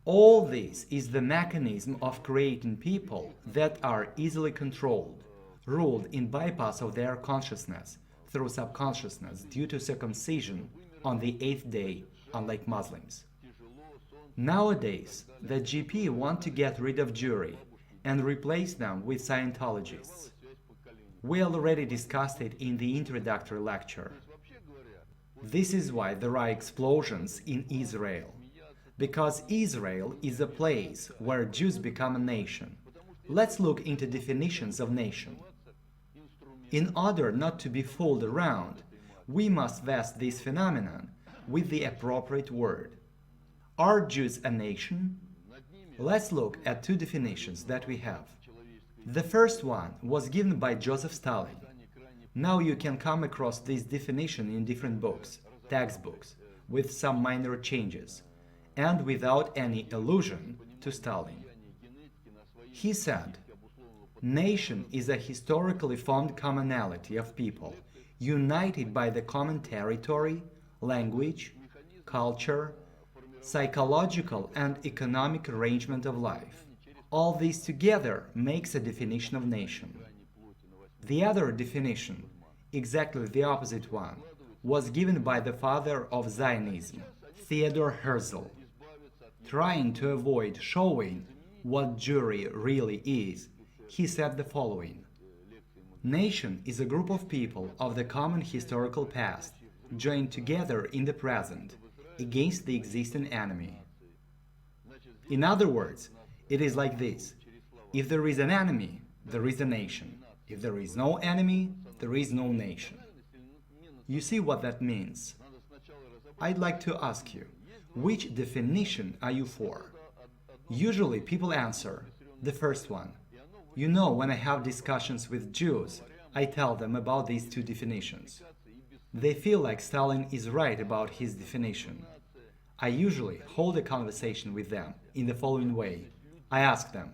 S1: All this is the mechanism of creating people that are easily controlled, ruled in bypass of their consciousness through subconsciousness due to circumcision on the 8th day, unlike Muslims. Nowadays, the GP want to get rid of jury and replace them with Scientologists. We already discussed it in the introductory lecture. This is why there are explosions in Israel, because Israel is a place where Jews become a nation. Let's look into definitions of nation. In order not to be fooled around, we must vest this phenomenon with the appropriate word. Are Jews a nation? Let's look at 2 definitions that we have. The first one was given by Joseph Stalin. Now you can come across this definition in different books, textbooks, with some minor changes, and without any allusion to Stalin. He said, "Nation is a historically formed commonality of people, united by the common territory, language, culture, psychological and economic arrangement of life. All this together makes a definition of nation." The other definition, exactly the opposite one, was given by the father of Zionism, Theodor Herzl. Trying to avoid showing what Jewry really is, he said the following: "Nation is a group of people of the common historical past, joined together in the present, against the existing enemy." In other words, it is like this: if there is an enemy, there is a nation. If there is no enemy, there is no nation. You see what that means? I'd like to ask you, which definition are you for? Usually people answer, the first one. You know, when I have discussions with Jews, I tell them about these two definitions. They feel like Stalin is right about his definition. I usually hold a conversation with them in the following way. I ask them,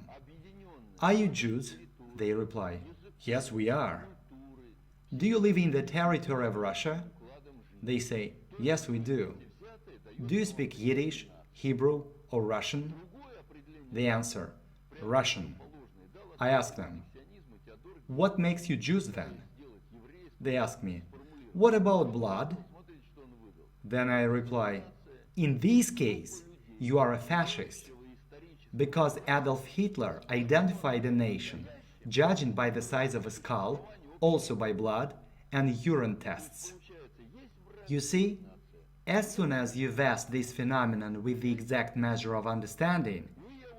S1: "Are you Jews?" They reply, "Yes, we are." "Do you live in the territory of Russia?" They say, "Yes, we do." "Do you speak Yiddish, Hebrew, or Russian?" They answer, "Russian." I ask them, "What makes you Jews then?" They ask me, "What about blood?" Then I reply, "In this case, you are a fascist, because Adolf Hitler identified a nation, judging by the size of a skull, also by blood and urine tests." You see, as soon as you vest this phenomenon with the exact measure of understanding,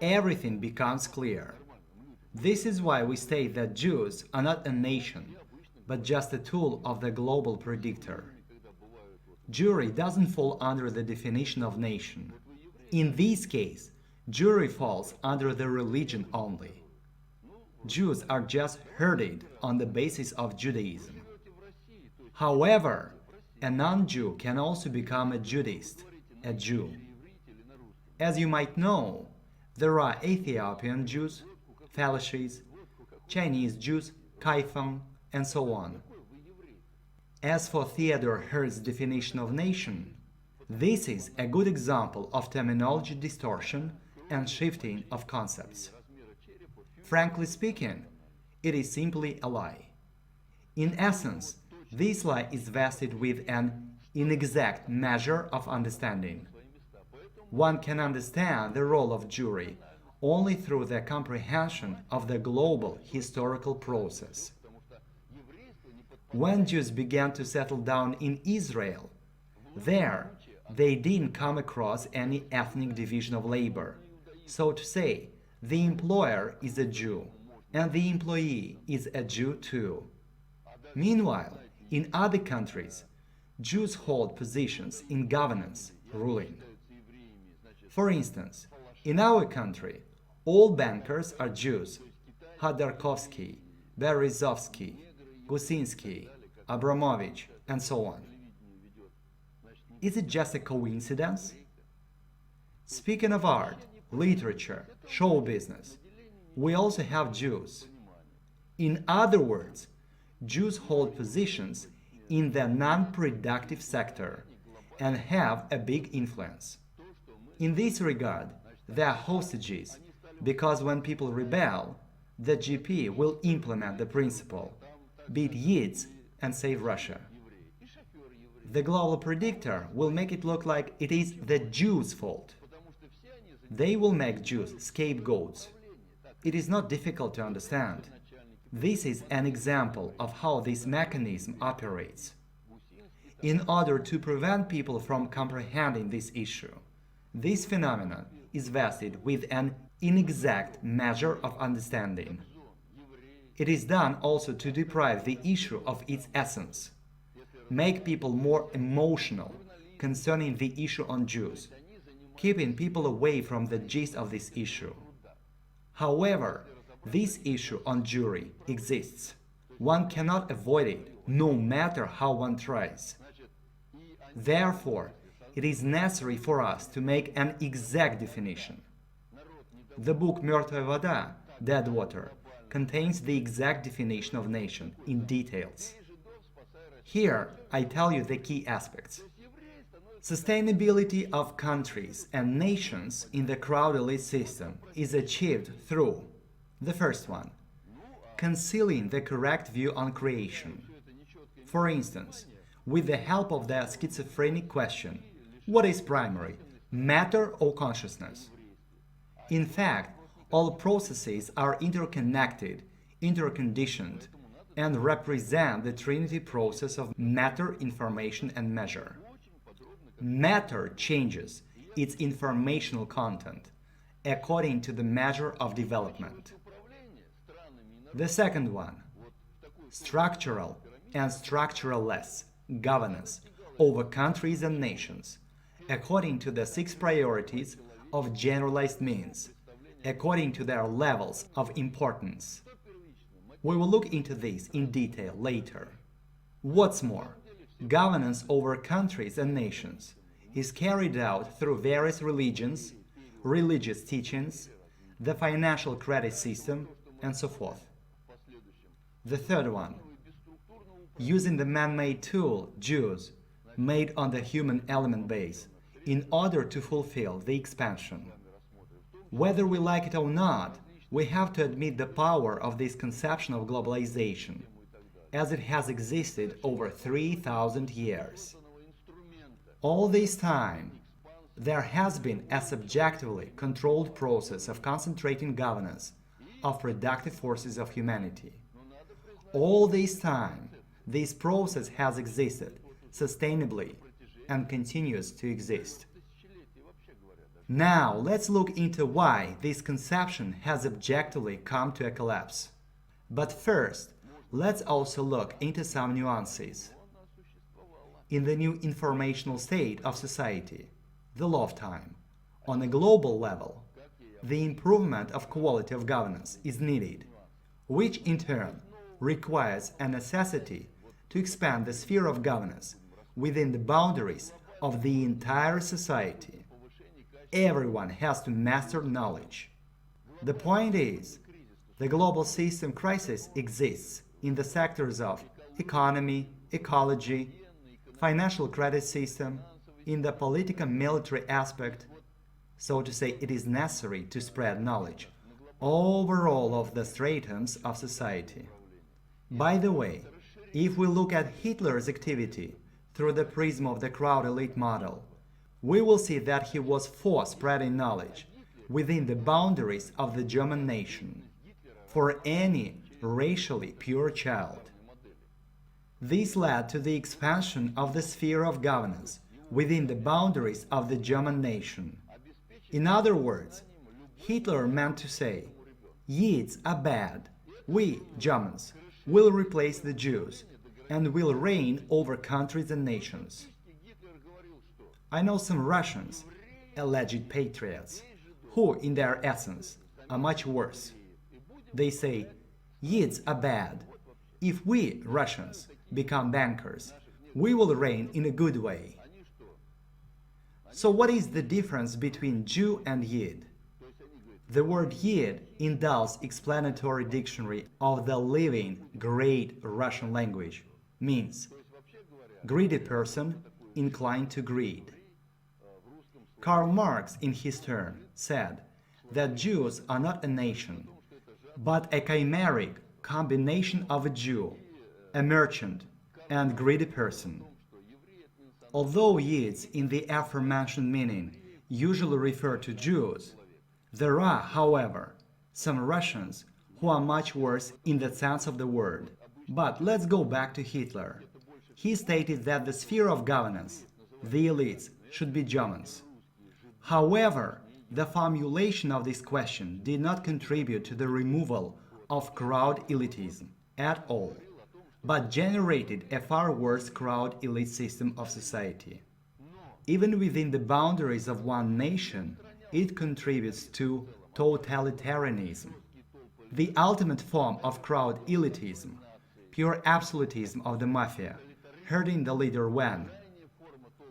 S1: everything becomes clear. This is why we state that Jews are not a nation, but just a tool of the global predictor. Jewry doesn't fall under the definition of nation. In this case, Jewry falls under the religion only. Jews are just herded on the basis of Judaism. However, a non-Jew can also become a Judaist, a Jew. As you might know, there are Ethiopian Jews, Falashis, Chinese Jews, Kaifeng, and so on. As for Theodore Herzl's definition of nation, this is a good example of terminology distortion and shifting of concepts. Frankly speaking, it is simply a lie. In essence, this lie is vested with an inexact measure of understanding. One can understand the role of Jewry only through the comprehension of the global historical process. When Jews began to settle down in Israel, there they didn't come across any ethnic division of labor. So to say, the employer is a Jew, and the employee is a Jew too. Meanwhile, in other countries, Jews hold positions in governance, ruling. For instance, in our country, all bankers are Jews: Khodorkovsky, Berezovsky, Gusinsky, Abramovich, and so on. Is it just a coincidence? Speaking of art, literature, show business, we also have Jews. In other words, Jews hold positions in the non-productive sector and have a big influence. In this regard, they are hostages, because when people rebel, the GP will implement the principle, beat Yids and save Russia. The global predictor will make it look like it is the Jews' fault. They will make Jews scapegoats. It is not difficult to understand. This is an example of how this mechanism operates. In order to prevent people from comprehending this issue, this phenomenon is vested with an inexact measure of understanding. It is done also to deprive the issue of its essence, make people more emotional concerning the issue on Jews, keeping people away from the gist of this issue. However, this issue on Jewry exists. One cannot avoid it, no matter how one tries. Therefore, it is necessary for us to make an exact definition. The book Мёртвая Вода, Dead Water, contains the exact definition of nation in details. Here, I tell you the key aspects. Sustainability of countries and nations in the crowd-elite system is achieved through the first one, concealing the correct view on creation. For instance, with the help of the schizophrenic question, what is primary, matter or consciousness? In fact, all processes are interconnected, interconditioned, and represent the trinity process of matter, information, and measure. Matter changes its informational content according to the measure of development. The second one, structural and structuralless governance over countries and nations, according to the 6 priorities of generalized means, according to their levels of importance. We will look into this in detail later. What's more, governance over countries and nations is carried out through various religions, religious teachings, the financial credit system, and so forth. The third one, using the man-made tool, Jews, made on the human element base, in order to fulfill the expansion. Whether we like it or not, we have to admit the power of this conception of globalization, as it has existed over 3,000 years. All this time, there has been a subjectively controlled process of concentrating governance of productive forces of humanity. All this time, this process has existed sustainably and continues to exist. Now, let's look into why this conception has objectively come to a collapse. But first, let's also look into some nuances. In the new informational state of society, the love time, on a global level, the improvement of quality of governance is needed, which in turn requires a necessity to expand the sphere of governance within the boundaries of the entire society. Everyone has to master knowledge. The point is, the global system crisis exists in the sectors of economy, ecology, financial credit system, in the political-military aspect. So to say, it is necessary to spread knowledge over all of the stratums of society. By the way, if we look at Hitler's activity through the prism of the crowd elite model, we will see that he was for spreading knowledge within the boundaries of the German nation for any racially pure child. This led to the expansion of the sphere of governance within the boundaries of the German nation. In other words, Hitler meant to say, Yeats are bad, we, Germans, will replace the Jews and will reign over countries and nations. I know some Russians, alleged patriots, who in their essence are much worse. They say, Yeats are bad. If we, Russians, become bankers, we will reign in a good way. So what is the difference between Jew and Yid? The word Yid in Dahl's explanatory dictionary of the living great Russian language means greedy person inclined to greed. Karl Marx, in his turn, said that Jews are not a nation, but a chimeric combination of a Jew, a merchant, and greedy person. Although Yids in the aforementioned meaning usually refer to Jews, there are, however, some Russians who are much worse in that sense of the word. But let's go back to Hitler. He stated that the sphere of governance, the elites, should be Germans. However, the formulation of this question did not contribute to the removal of crowd elitism at all, but generated a far worse crowd elite system of society. Even within the boundaries of one nation, it contributes to totalitarianism, the ultimate form of crowd elitism, pure absolutism of the mafia, hurting the leader when,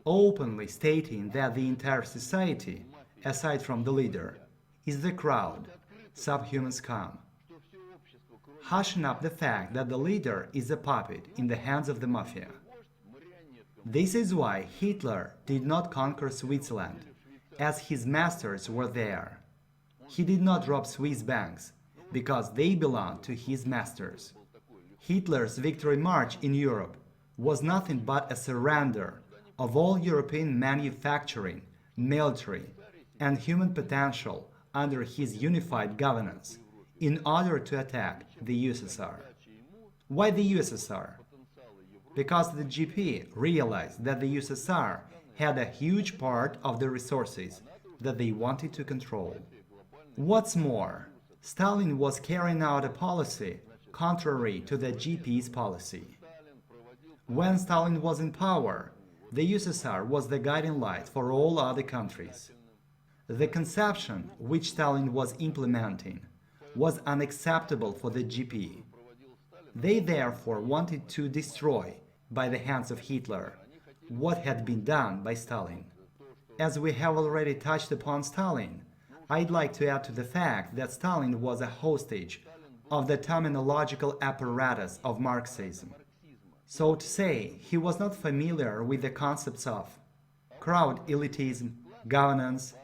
S1: openly stating that the entire society, aside from the leader, is the crowd, subhuman scum, hushing up the fact that the leader is a puppet in the hands of the mafia. This is why Hitler did not conquer Switzerland, as his masters were there. He did not rob Swiss banks, because they belonged to his masters. Hitler's victory march in Europe was nothing but a surrender of all European manufacturing, military, and human potential under his unified governance in order to attack the USSR. Why the USSR? Because the GP realized that the USSR had a huge part of the resources that they wanted to control. What's more, Stalin was carrying out a policy contrary to the GP's policy. When Stalin was in power, the USSR was the guiding light for all other countries. The conception which Stalin was implementing was unacceptable for the GP. They therefore wanted to destroy, by the hands of Hitler, what had been done by Stalin. As we have already touched upon Stalin, I'd like to add to the fact that Stalin was a hostage of the terminological apparatus of Marxism. So to say, he was not familiar with the concepts of crowd elitism, governance,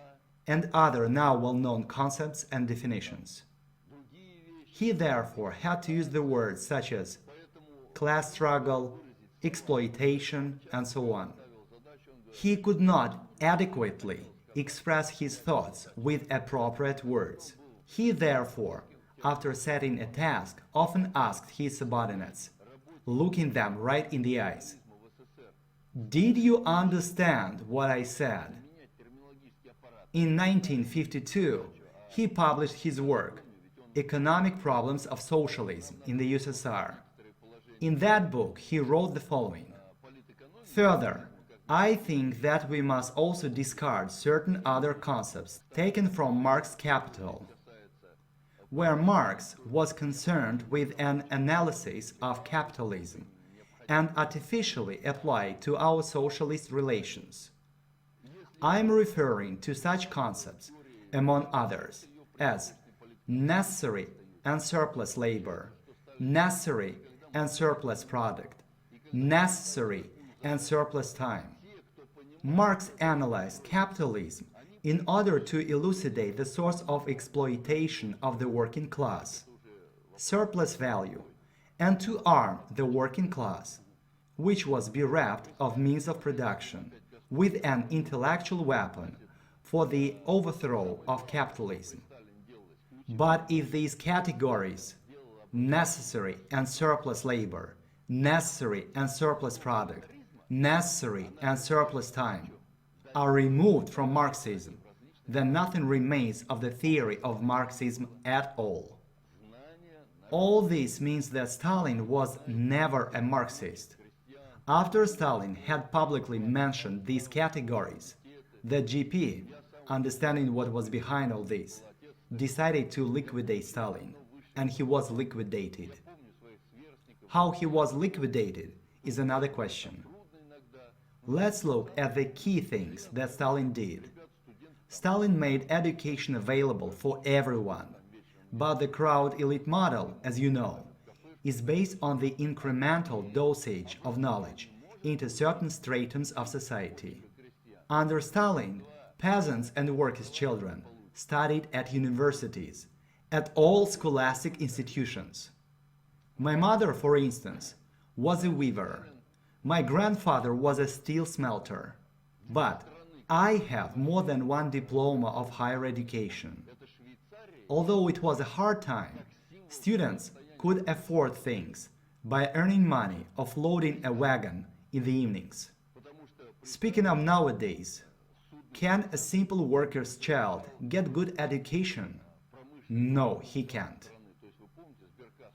S1: and other now well-known concepts and definitions. He therefore had to use the words such as class struggle, exploitation, and so on. He could not adequately express his thoughts with appropriate words. He therefore, after setting a task, often asked his subordinates, looking them right in the eyes, "Did you understand what I said?" In 1952, he published his work, Economic Problems of Socialism in the USSR. In that book, he wrote the following: "Further, I think that we must also discard certain other concepts taken from Marx's Capital, where Marx was concerned with an analysis of capitalism and artificially applied to our socialist relations. I am referring to such concepts, among others, as necessary and surplus labor, necessary and surplus product, necessary and surplus time." Marx analyzed capitalism in order to elucidate the source of exploitation of the working class, surplus value, and to arm the working class, which was bereft of means of production, with an intellectual weapon for the overthrow of capitalism. But if these categories, necessary and surplus labor, necessary and surplus product, necessary and surplus time, are removed from Marxism, then nothing remains of the theory of Marxism at all. All this means that Stalin was never a Marxist. After Stalin had publicly mentioned these categories, the GP, understanding what was behind all this, decided to liquidate Stalin, and he was liquidated. How he was liquidated is another question. Let's look at the key things that Stalin did. Stalin made education available for everyone, but the crowd elite model, as you know, is based on the incremental dosage of knowledge into certain stratums of society. Under Stalin, peasants and workers' children studied at universities, at all scholastic institutions. My mother, for instance, was a weaver. My grandfather was a steel smelter. But I have more than one diploma of higher education. Although it was a hard time, students could afford things by earning money offloading a wagon in the evenings. Speaking of nowadays, can a simple worker's child get good education? No, he can't.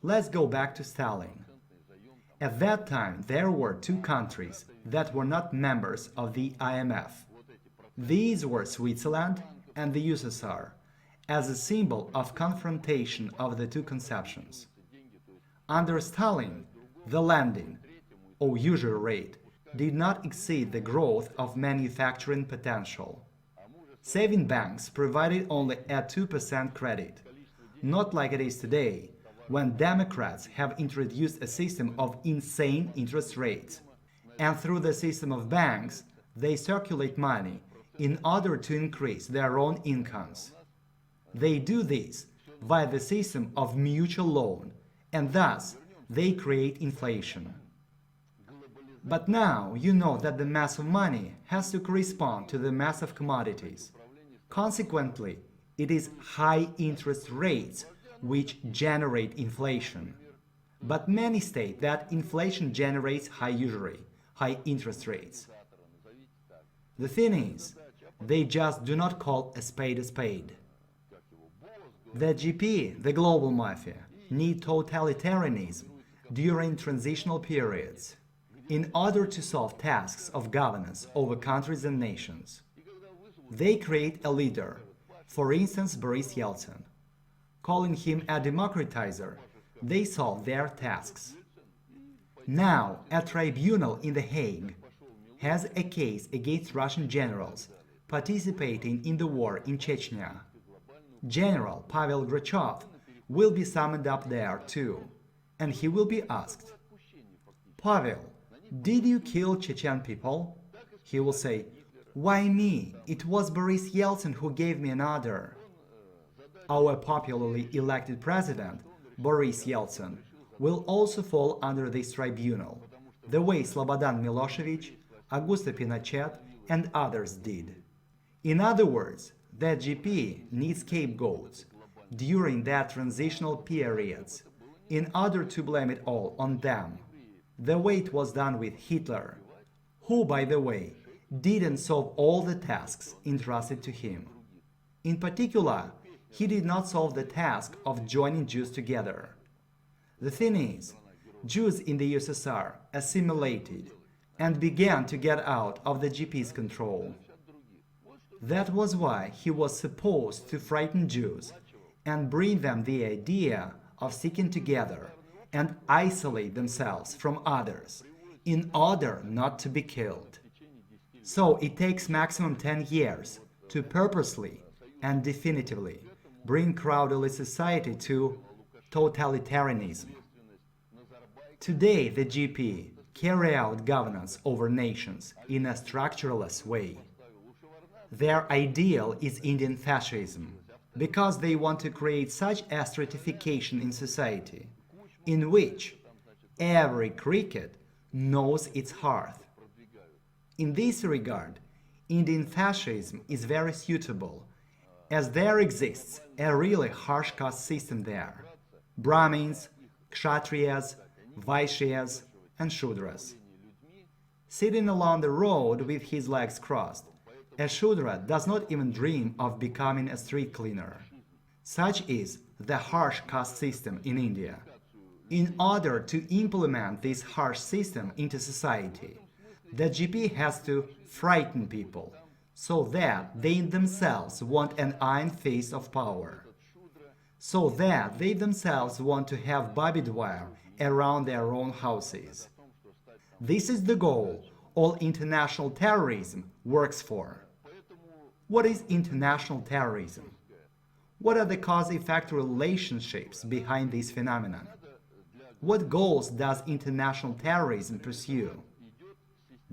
S1: Let's go back to Stalin. At that time, there were two countries that were not members of the IMF. These were Switzerland and the USSR, as a symbol of confrontation of the two conceptions. Under Stalin, the lending, or usury rate, did not exceed the growth of manufacturing potential. Saving banks provided only a 2% credit, not like it is today, when Democrats have introduced a system of insane interest rates. And through the system of banks, they circulate money in order to increase their own incomes. They do this via the system of mutual loan, and thus they create inflation. But now you know that the mass of money has to correspond to the mass of commodities. Consequently, it is high interest rates which generate inflation. But many state that inflation generates high usury, high interest rates. The thing is, they just do not call a spade a spade. The GP, the global mafia, need totalitarianism during transitional periods in order to solve tasks of governance over countries and nations. They create a leader, for instance Boris Yeltsin. Calling him a democratizer, they solve their tasks. Now, a tribunal in The Hague has a case against Russian generals participating in the war in Chechnya. General Pavel Grachov will be summoned up there too, and he will be asked, "Pavel, did you kill Chechen people?" He will say, "Why me? It was Boris Yeltsin who gave me an order." Our popularly elected president, Boris Yeltsin, will also fall under this tribunal, the way Slobodan Milosevic, Augusto Pinochet and others did. In other words, the GP needs scapegoats during their transitional periods in order to blame it all on them, the way it was done with Hitler, who, by the way, didn't solve all the tasks entrusted to him. In particular, he did not solve the task of joining Jews together. The thing is, Jews in the USSR assimilated and began to get out of the GP's control. That was why he was supposed to frighten Jews and bring them the idea of sticking together and isolate themselves from others in order not to be killed. So it takes maximum 10 years to purposely and definitively bring crowd-elite society to totalitarianism. Today, the GP carry out governance over nations in a structureless way. Their ideal is Indian fascism, because they want to create such a stratification in society, in which every cricket knows its hearth. In this regard, Indian fascism is very suitable, as there exists a really harsh caste system there. Brahmins, Kshatriyas, Vaishyas and Shudras. Sitting along the road with his legs crossed, a Shudra does not even dream of becoming a street cleaner. Such is the harsh caste system in India. In order to implement this harsh system into society, the GP has to frighten people, so that they themselves want an iron fist of power, so that they themselves want to have barbed wire around their own houses. This is the goal all international terrorism works for. What is international terrorism? What are the cause-effect relationships behind this phenomenon? What goals does international terrorism pursue?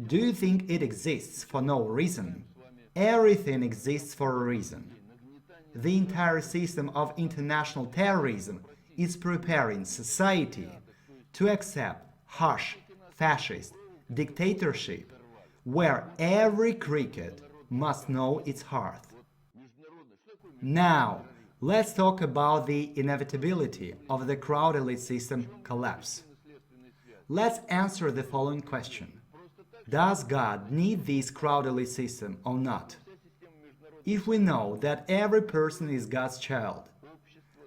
S1: Do you think it exists for no reason? Everything exists for a reason. The entire system of international terrorism is preparing society to accept harsh, fascist dictatorship, where every cricket must know its hearth. Now, let's talk about the inevitability of the crowd-elite system collapse. Let's answer the following question. Does God need this crowd-elite system or not? If we know that every person is God's child,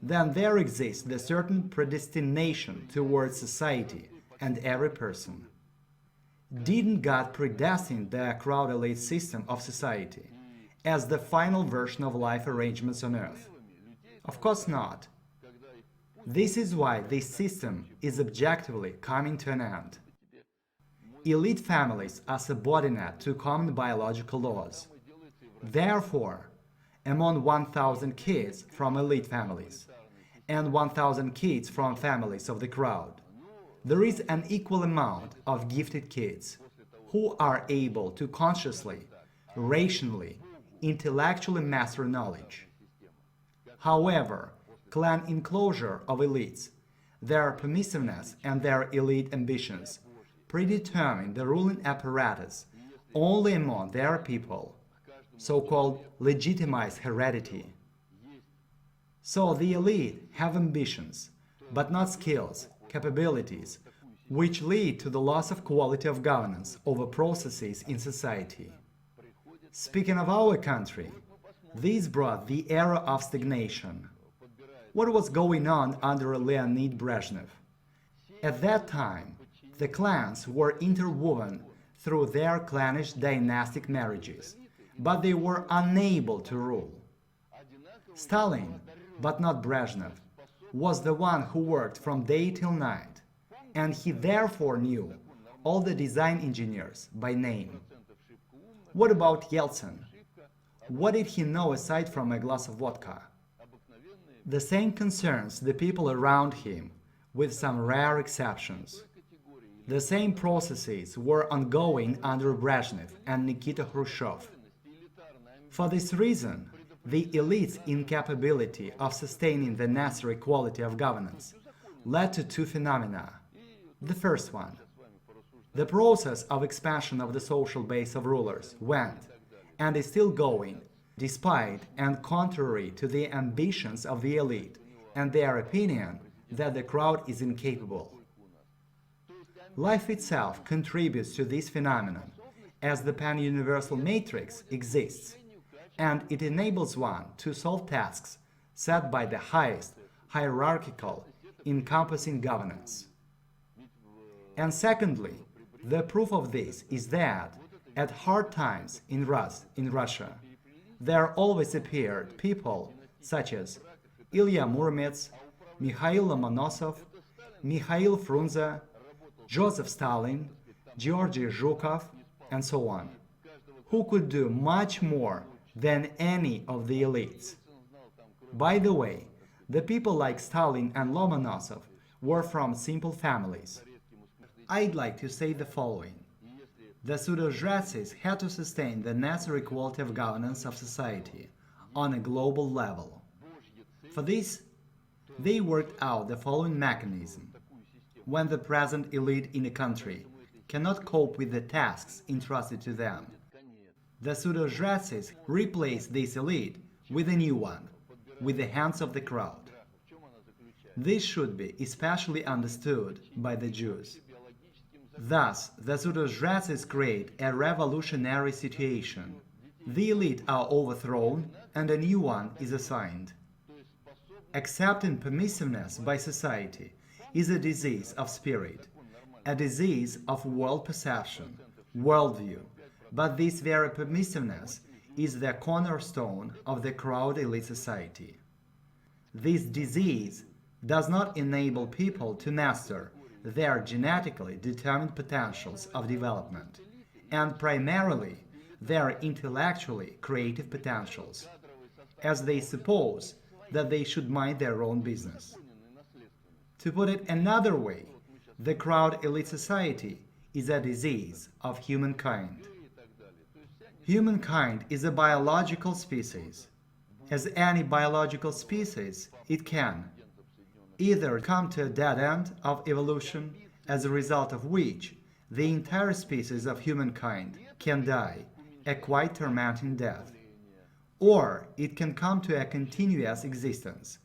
S1: then there exists a certain predestination towards society and every person. Didn't God predestine the crowd-elite system of society as the final version of life arrangements on Earth? Of course not. This is why this system is objectively coming to an end. Elite families are subordinate to common biological laws. Therefore, among 1,000 kids from elite families and 1,000 kids from families of the crowd, there is an equal amount of gifted kids who are able to consciously, rationally, intellectually master knowledge. However, clan enclosure of elites, their permissiveness and their elite ambitions predetermine the ruling apparatus only among their people, so-called legitimized heredity. So the elite have ambitions, but not skills, capabilities, which lead to the loss of quality of governance over processes in society. Speaking of our country, this brought the era of stagnation. What was going on under Leonid Brezhnev? At that time, the clans were interwoven through their clannish dynastic marriages, but they were unable to rule. Stalin, but not Brezhnev, was the one who worked from day till night, and he therefore knew all the design engineers by name. What about Yeltsin? What did he know aside from a glass of vodka? The same concerns the people around him, with some rare exceptions. The same processes were ongoing under Brezhnev and Nikita Khrushchev. For this reason, the elite's incapability of sustaining the necessary quality of governance led to two phenomena. The first one, the process of expansion of the social base of rulers went, and is still going, despite and contrary to the ambitions of the elite and their opinion that the crowd is incapable. Life itself contributes to this phenomenon, as the pan-universal matrix exists, and it enables one to solve tasks set by the highest, hierarchical, encompassing governance. And secondly, the proof of this is that, at hard times in Russia, there always appeared people such as Ilya Muromets, Mikhail Lomonosov, Mikhail Frunze, Joseph Stalin, Georgy Zhukov, and so on, who could do much more than any of the elites. By the way, the people like Stalin and Lomonosov were from simple families. I'd like to say the following. The pseudo-Zhretsis had to sustain the necessary quality of governance of society on a global level. For this, they worked out the following mechanism. When the present elite in a country cannot cope with the tasks entrusted to them, the pseudo-Zhretsis replace this elite with a new one, with the hands of the crowd. This should be especially understood by the Jews. Thus, the pseudo-Zhretsis create a revolutionary situation. The elite are overthrown and a new one is assigned. Accepting permissiveness by society is a disease of spirit, a disease of world perception, worldview, but this very permissiveness is the cornerstone of the crowd elite society. This disease does not enable people to master their genetically determined potentials of development, and primarily their intellectually creative potentials, as they suppose that they should mind their own business. To put it another way, the crowd elite society is a disease of humankind. Humankind is a biological species. As any biological species, it can either come to a dead end of evolution, as a result of which the entire species of humankind can die a quite tormenting death, or it can come to a continuous existence,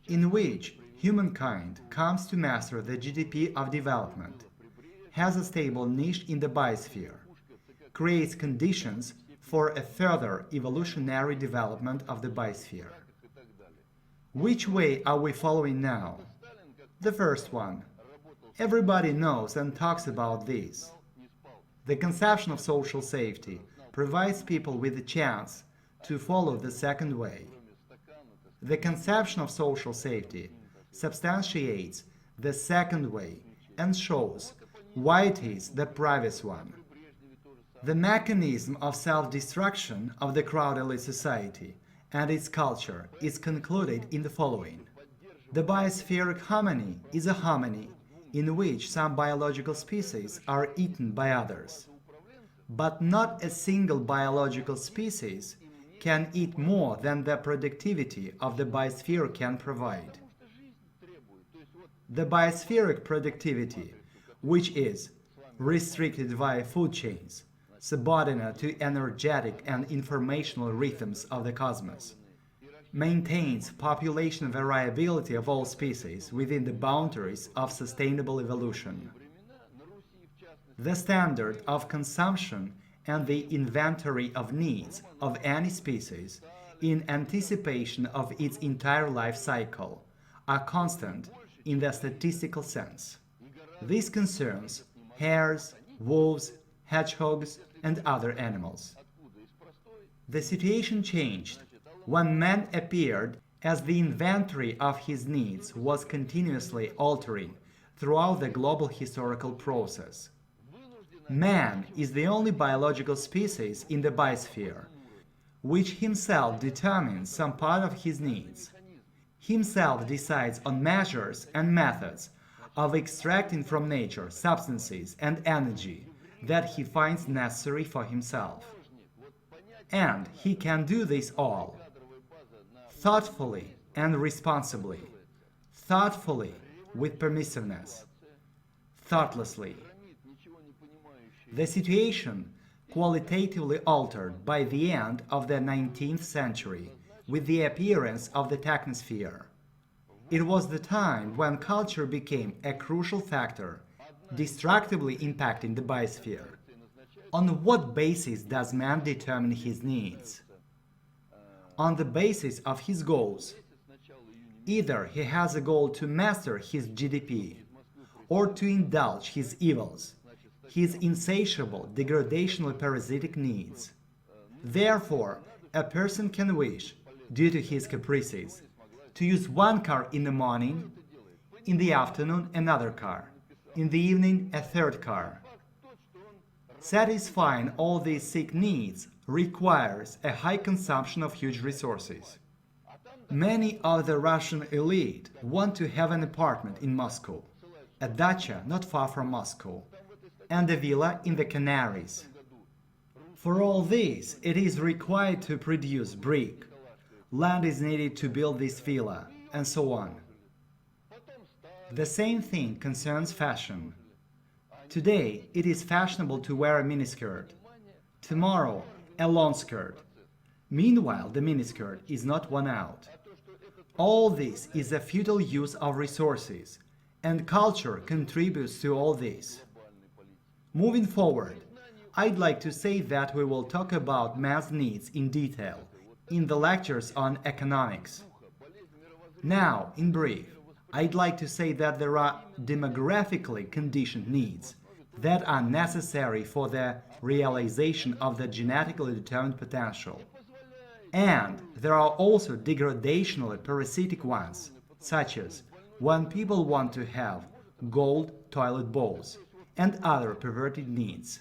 S1: in which humankind comes to master the GDP of development, has a stable niche in the biosphere, creates conditions for a further evolutionary development of the biosphere. Which way are we following now? The first one. Everybody knows and talks about this. The conception of social safety provides people with the chance to follow the second way. The conception of social safety substantiates the second way and shows why it is the previous one. The mechanism of self-destruction of the crowd elite society and its culture is concluded in the following. The biospheric harmony is a harmony in which some biological species are eaten by others. But not a single biological species can eat more than the productivity of the biosphere can provide. The biospheric productivity, which is restricted via food chains, subordinate to energetic and informational rhythms of the cosmos, maintains population variability of all species within the boundaries of sustainable evolution. The standard of consumption and the inventory of needs of any species in anticipation of its entire life cycle are constant in the statistical sense. This concerns hares, wolves, hedgehogs, and other animals. The situation changed when man appeared as the inventory of his needs was continuously altering throughout the global historical process. Man is the only biological species in the biosphere which himself determines some part of his needs. Himself decides on measures and methods of extracting from nature substances and energy that he finds necessary for himself. And he can do this all thoughtfully and responsibly, thoughtfully with permissiveness, thoughtlessly. The situation qualitatively altered by the end of the 19th century with the appearance of the technosphere. It was the time when culture became a crucial factor, destructively impacting the biosphere. On what basis does man determine his needs? On the basis of his goals. Either he has a goal to master his GDP, or to indulge his evils, his insatiable, degradational parasitic needs. Therefore, a person can wish, due to his caprices, to use one car in the morning, in the afternoon another car, in the evening a third car. Satisfying all these sick needs requires a high consumption of huge resources. Many of the Russian elite want to have an apartment in Moscow, a dacha not far from Moscow, and a villa in the Canaries. For all this, it is required to produce brick. Land is needed to build this villa, and so on. The same thing concerns fashion. Today, it is fashionable to wear a miniskirt. Tomorrow, a long skirt. Meanwhile, the miniskirt is not worn out. All this is a futile use of resources, and culture contributes to all this. Moving forward, I'd like to say that we will talk about man's needs in detail in the lectures on economics. Now, in brief, I'd like to say that there are demographically conditioned needs that are necessary for the realization of the genetically determined potential. And there are also degradationally parasitic ones, such as when people want to have gold toilet bowls and other perverted needs.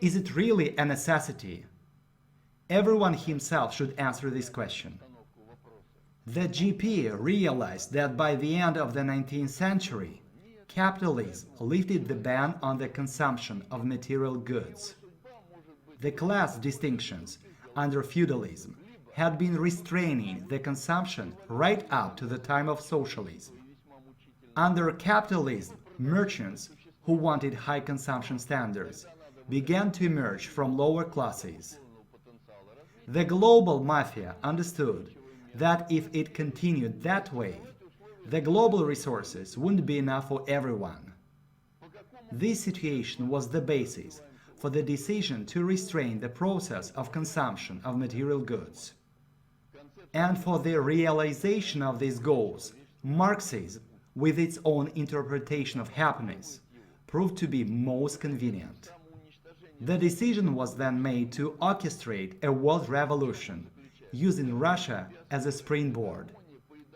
S1: Is it really a necessity? Everyone himself should answer this question. The GP realized that by the end of the 19th century, capitalism lifted the ban on the consumption of material goods. The class distinctions under feudalism had been restraining the consumption right up to the time of socialism. Under capitalism, merchants who wanted high consumption standards began to emerge from lower classes. The global mafia understood that if it continued that way, the global resources wouldn't be enough for everyone. This situation was the basis for the decision to restrain the process of consumption of material goods. And for the realization of these goals, Marxism, with its own interpretation of happiness, proved to be most convenient. The decision was then made to orchestrate a world revolution, using Russia as a springboard.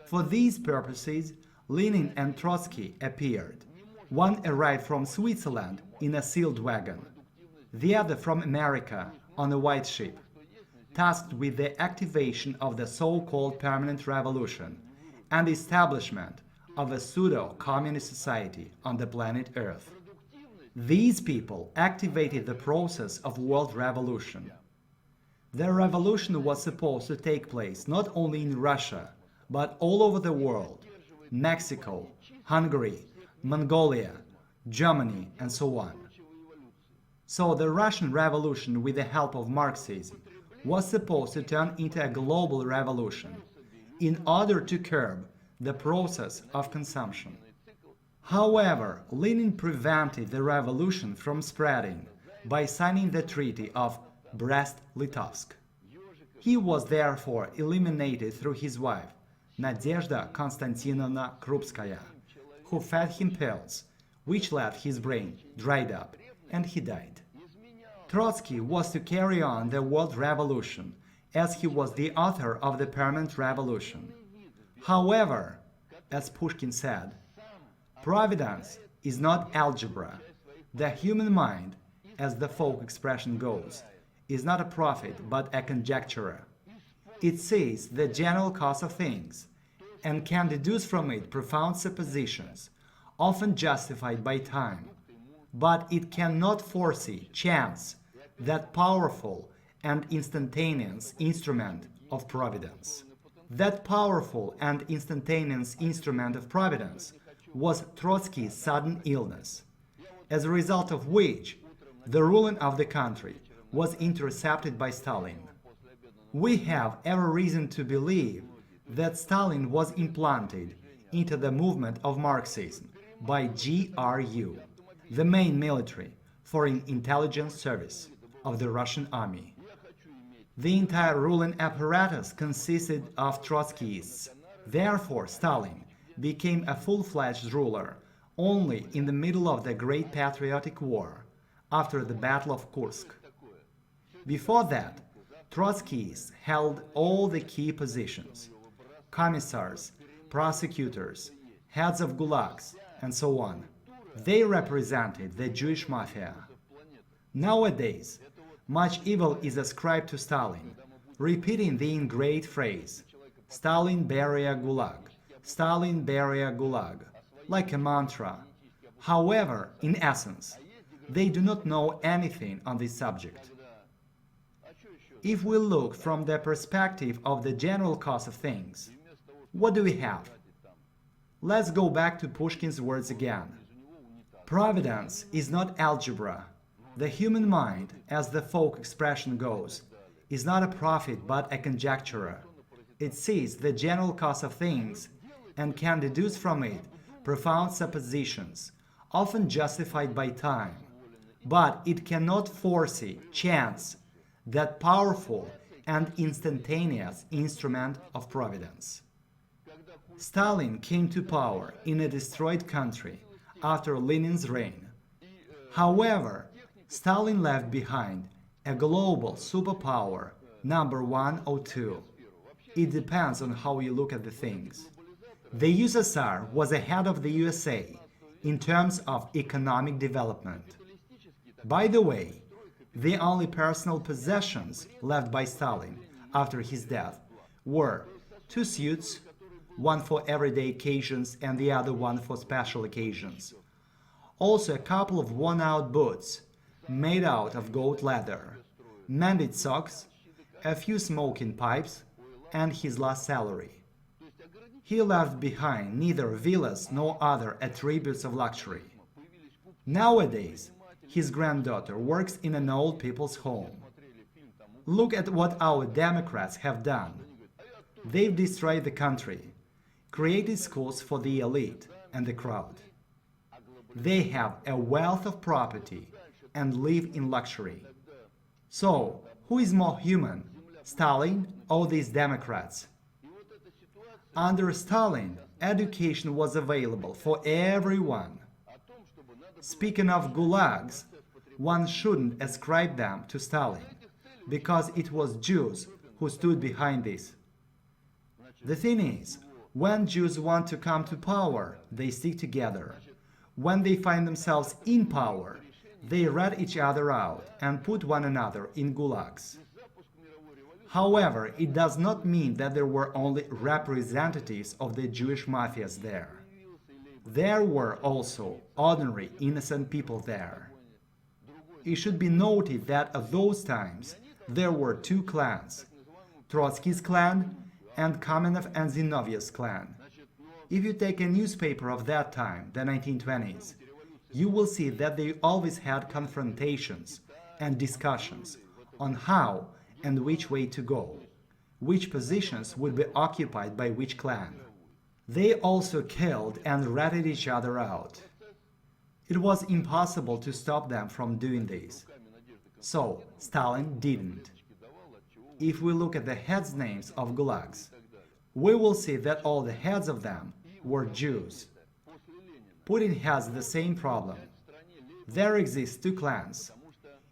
S1: For these purposes, Lenin and Trotsky appeared. One arrived from Switzerland in a sealed wagon, the other from America on a white ship, tasked with the activation of the so-called permanent revolution and establishment of a pseudo-communist society on the planet Earth. These people activated the process of world revolution. The revolution was supposed to take place not only in Russia, but all over the world: Mexico, Hungary, Mongolia, Germany, and so on. So the Russian Revolution, with the help of Marxism, was supposed to turn into a global revolution in order to curb the process of consumption. However, Lenin prevented the revolution from spreading by signing the Treaty of Brest-Litovsk. He was therefore eliminated through his wife, Nadezhda Konstantinovna Krupskaya, who fed him pills, which left his brain dried up, and he died. Trotsky was to carry on the world revolution, as he was the author of the permanent revolution. However, as Pushkin said, providence is not algebra. The human mind, as the folk expression goes, is not a prophet but a conjecturer. It sees the general cause of things and can deduce from it profound suppositions, often justified by time. But it cannot foresee chance, that powerful and instantaneous instrument of providence. That powerful and instantaneous instrument of providence was Trotsky's sudden illness, as a result of which the ruling of the country was intercepted by Stalin. We have every reason to believe that Stalin was implanted into the movement of Marxism by GRU, the main military foreign intelligence service of the Russian army. The entire ruling apparatus consisted of Trotskyists. Therefore, Stalin became a full-fledged ruler only in the middle of the Great Patriotic War, after the Battle of Kursk. Before that, Trotskyists held all the key positions: commissars, prosecutors, heads of gulags, and so on. They represented the Jewish mafia. Nowadays, much evil is ascribed to Stalin, repeating the ingrained phrase, Stalin Beria Gulag, Stalin Beria Gulag, like a mantra. However, in essence, they do not know anything on this subject. If we look from the perspective of the general cause of things, what do we have? Let's go back to Pushkin's words again. Providence is not algebra. The human mind, as the folk expression goes, is not a prophet but a conjecturer. It sees the general cause of things and can deduce from it profound suppositions, often justified by time. But it cannot foresee chance, that powerful and instantaneous instrument of providence. Stalin came to power in a destroyed country after Lenin's reign. However, Stalin left behind a global superpower, number 1 or 2. It depends on how you look at the things. The USSR was ahead of the USA in terms of economic development. By the way, the only personal possessions left by Stalin after his death were 2 suits, one for everyday occasions and the other one for special occasions. Also a couple of worn-out boots made out of goat leather, mended socks, a few smoking pipes, and his last salary. He left behind neither villas nor other attributes of luxury. Nowadays, his granddaughter works in an old people's home. Look at what our Democrats have done. They've destroyed the country, created schools for the elite and the crowd. They have a wealth of property and live in luxury. So, who is more human, Stalin or these Democrats? Under Stalin, education was available for everyone. Speaking of gulags, one shouldn't ascribe them to Stalin, because it was Jews who stood behind this. The thing is, when Jews want to come to power, they stick together. When they find themselves in power, they rat each other out and put one another in gulags. However, it does not mean that there were only representatives of the Jewish mafias there. There were also ordinary, innocent people there. It should be noted that at those times there were 2 clans, Trotsky's clan and Kamenev and Zinovьev's clan. If you take a newspaper of that time, the 1920s, you will see that they always had confrontations and discussions on how and which way to go, which positions would be occupied by which clan. They also killed and ratted each other out. It was impossible to stop them from doing this. So, Stalin didn't. If we look at the heads' names of gulags, we will see that all the heads of them were Jews. Putin has the same problem. There exist two clans,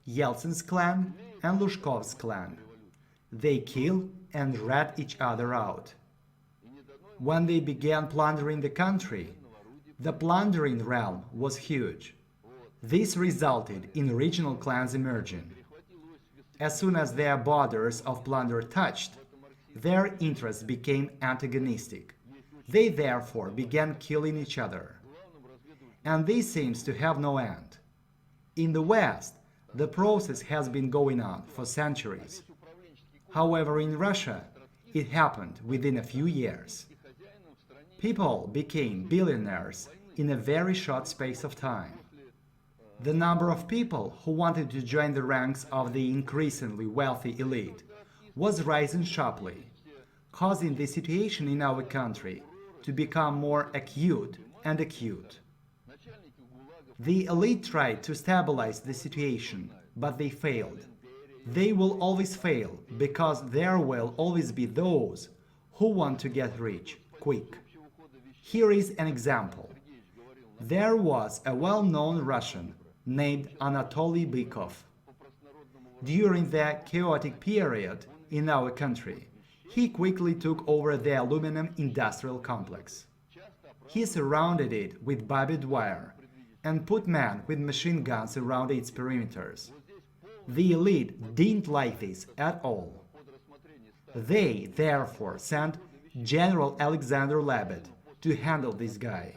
S1: Yeltsin's clan and Lushkov's clan. They kill and rat each other out. When they began plundering the country, the plundering realm was huge. This resulted in regional clans emerging. As soon as their borders of plunder touched, their interests became antagonistic. They therefore began killing each other. And this seems to have no end. In the West, the process has been going on for centuries. However, in Russia, it happened within a few years. People became billionaires in a very short space of time. The number of people who wanted to join the ranks of the increasingly wealthy elite was rising sharply, causing the situation in our country to become more acute and acute. The elite tried to stabilize the situation, but they failed. They will always fail because there will always be those who want to get rich quick. Here is an example. There was a well-known Russian named Anatoly Bykov. During the chaotic period in our country, he quickly took over the aluminum industrial complex. He surrounded it with barbed wire and put men with machine guns around its perimeters. The elite didn't like this at all. They therefore sent General Alexander Lebed to handle this guy.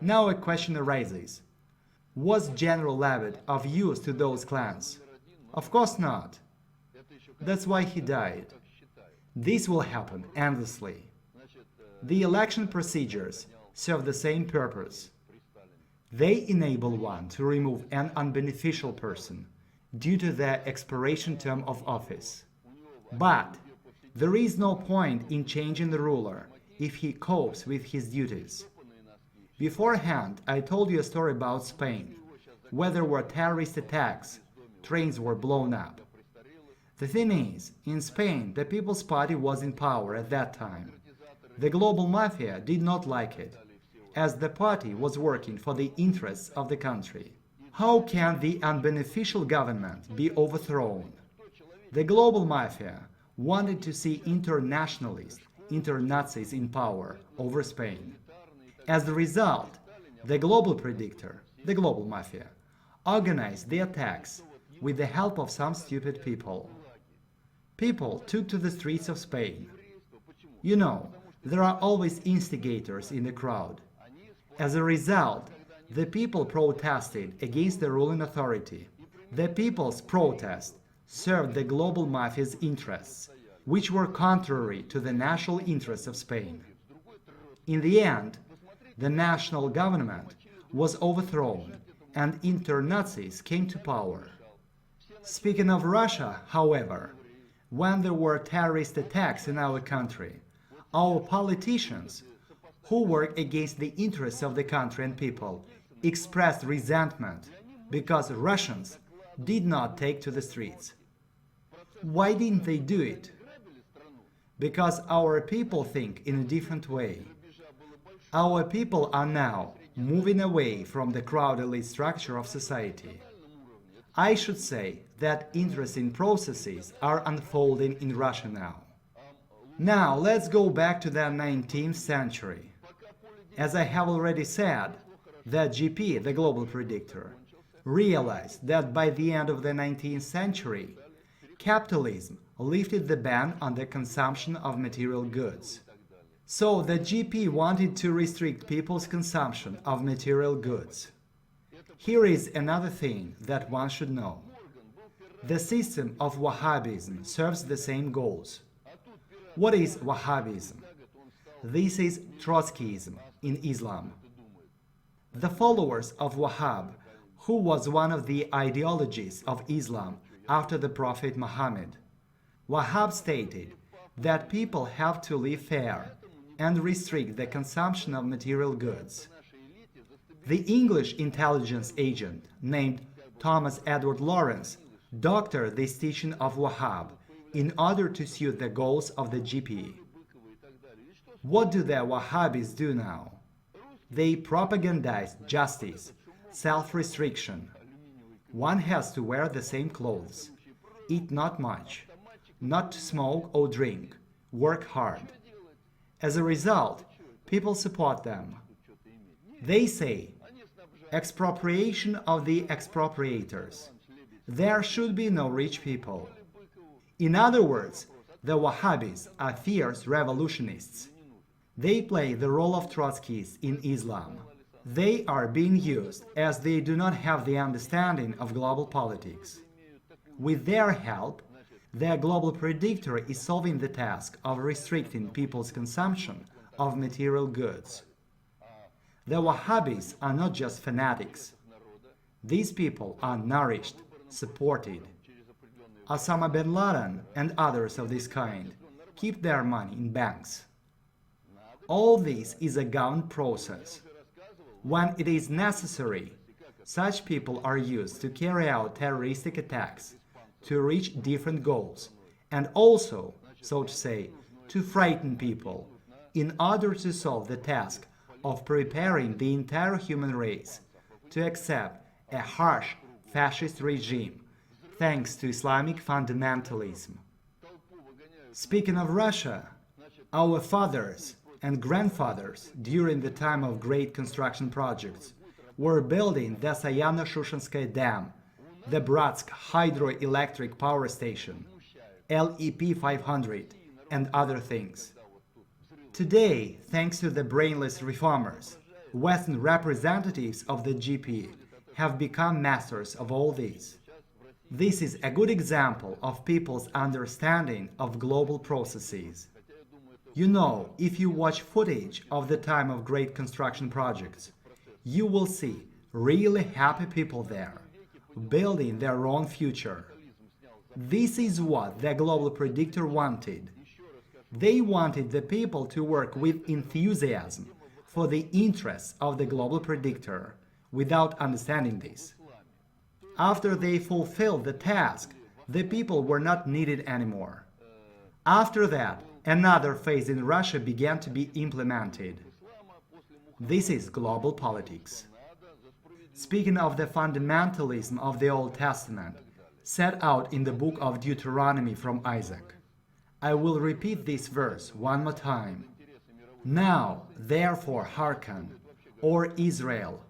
S1: Now a question arises. Was General Lebed of use to those clans? Of course not. That's why he died. This will happen endlessly. The election procedures serve the same purpose. They enable one to remove an unbeneficial person due to the expiration term of office. But there is no point in changing the ruler if he copes with his duties. Beforehand, I told you a story about Spain, where there were terrorist attacks, trains were blown up. The thing is, in Spain, the People's Party was in power at that time. The global mafia did not like it, as the party was working for the interests of the country. How can the unbeneficial government be overthrown? The global mafia wanted to see internationalists, inter-Nazis in power over Spain. As a result, the global predictor, the global mafia, organized the attacks with the help of some stupid people. People took to the streets of Spain. You know, there are always instigators in the crowd. As a result, the people protested against the ruling authority. The people's protest served the global mafia's interests, which were contrary to the national interests of Spain. In the end, the national government was overthrown and inter-Nazis came to power. Speaking of Russia, however, when there were terrorist attacks in our country, our politicians, who work against the interests of the country and people, expressed resentment because Russians did not take to the streets. Why didn't they do it? Because our people think in a different way. Our people are now moving away from the crowd elite structure of society. I should say that interesting processes are unfolding in Russia now. Now let's go back to the 19th century. As I have already said, the GP, the global predictor, realized that by the end of the 19th century, capitalism lifted the ban on the consumption of material goods. So the GP wanted to restrict people's consumption of material goods. Here is another thing that one should know. The system of Wahhabism serves the same goals. What is Wahhabism? This is Trotskyism in Islam. The followers of Wahhab, who was one of the ideologies of Islam after the Prophet Muhammad, Wahhab stated that people have to live fair and restrict the consumption of material goods. The English intelligence agent named Thomas Edward Lawrence doctored this teaching of Wahhab in order to suit the goals of the GP. What do the Wahhabis do now? They propagandize justice, self-restriction. One has to wear the same clothes, eat not much, not to smoke or drink, work hard. As a result, people support them. They say, expropriation of the expropriators. There should be no rich people. In other words, the Wahhabis are fierce revolutionists. They play the role of Trotskyists in Islam. They are being used as they do not have the understanding of global politics. With their help, their global predictor is solving the task of restricting people's consumption of material goods. The Wahhabis are not just fanatics. These people are nourished, supported. Osama bin Laden and others of this kind keep their money in banks. All this is a governed process. When it is necessary, such people are used to carry out terroristic attacks, to reach different goals, and also, so to say, to frighten people, in order to solve the task of preparing the entire human race to accept a harsh fascist regime, thanks to Islamic fundamentalism. Speaking of Russia, our fathers and grandfathers during the time of great construction projects were building the Sayano-Shushenskaya Dam, the Bratsk hydroelectric power station, LEP 500, and other things. Today, thanks to the brainless reformers, Western representatives of the GP have become masters of all these. This is a good example of people's understanding of global processes. You know, if you watch footage of the time of great construction projects, you will see really happy people there, building their own future. This is what the global predictor wanted. They wanted the people to work with enthusiasm for the interests of the global predictor, without understanding this. After they fulfilled the task, the people were not needed anymore. After that, another phase in Russia began to be implemented. This is global politics. Speaking of the fundamentalism of the Old Testament, set out in the book of Deuteronomy from Isaac, I will repeat this verse one more time. Now, therefore, hearken, O Israel,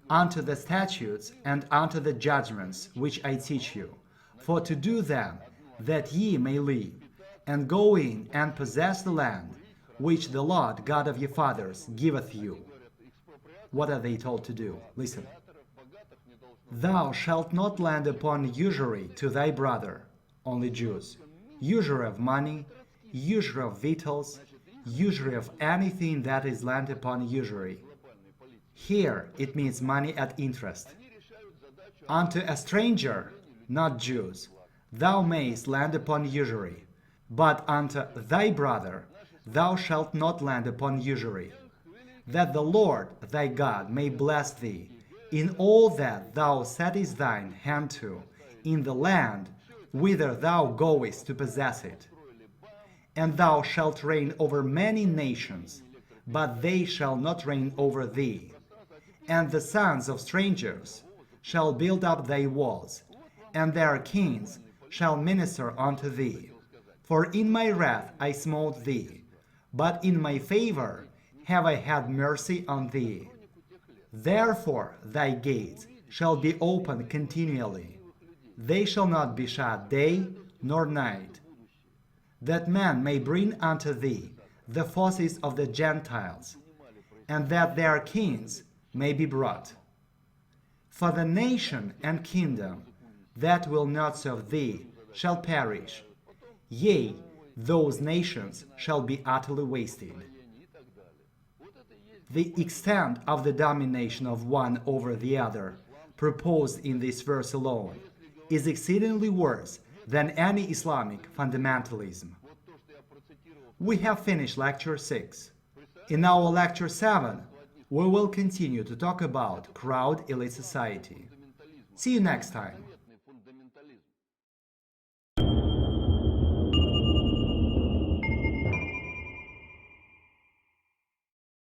S1: unto the statutes and unto the judgments which I teach you, for to do them, that ye may live, and go in and possess the land which the Lord God of your fathers giveth you. What are they told to do? Listen. Thou shalt not lend upon usury to thy brother, only Jews, usury of money, usury of victuals, usury of anything that is lent upon usury. Here it means money at interest. Unto a stranger, not Jews, thou mayst lend upon usury, but unto thy brother thou shalt not lend upon usury, that the Lord thy God may bless thee in all that thou settest thine hand to, in the land whither thou goest to possess it. And thou shalt reign over many nations, but they shall not reign over thee. And the sons of strangers shall build up thy walls, and their kings shall minister unto thee. For in my wrath I smote thee, but in my favor have I had mercy on thee. Therefore thy gates shall be open continually. They shall not be shut day nor night, that men may bring unto thee the forces of the Gentiles, and that their kings may be brought. For the nation and kingdom that will not serve thee shall perish, yea, those nations shall be utterly wasted. The extent of the domination of one over the other, proposed in this verse alone, is exceedingly worse than any Islamic fundamentalism. We have finished Lecture 6. In our Lecture 7, we will continue to talk about crowd elite society. See you next time.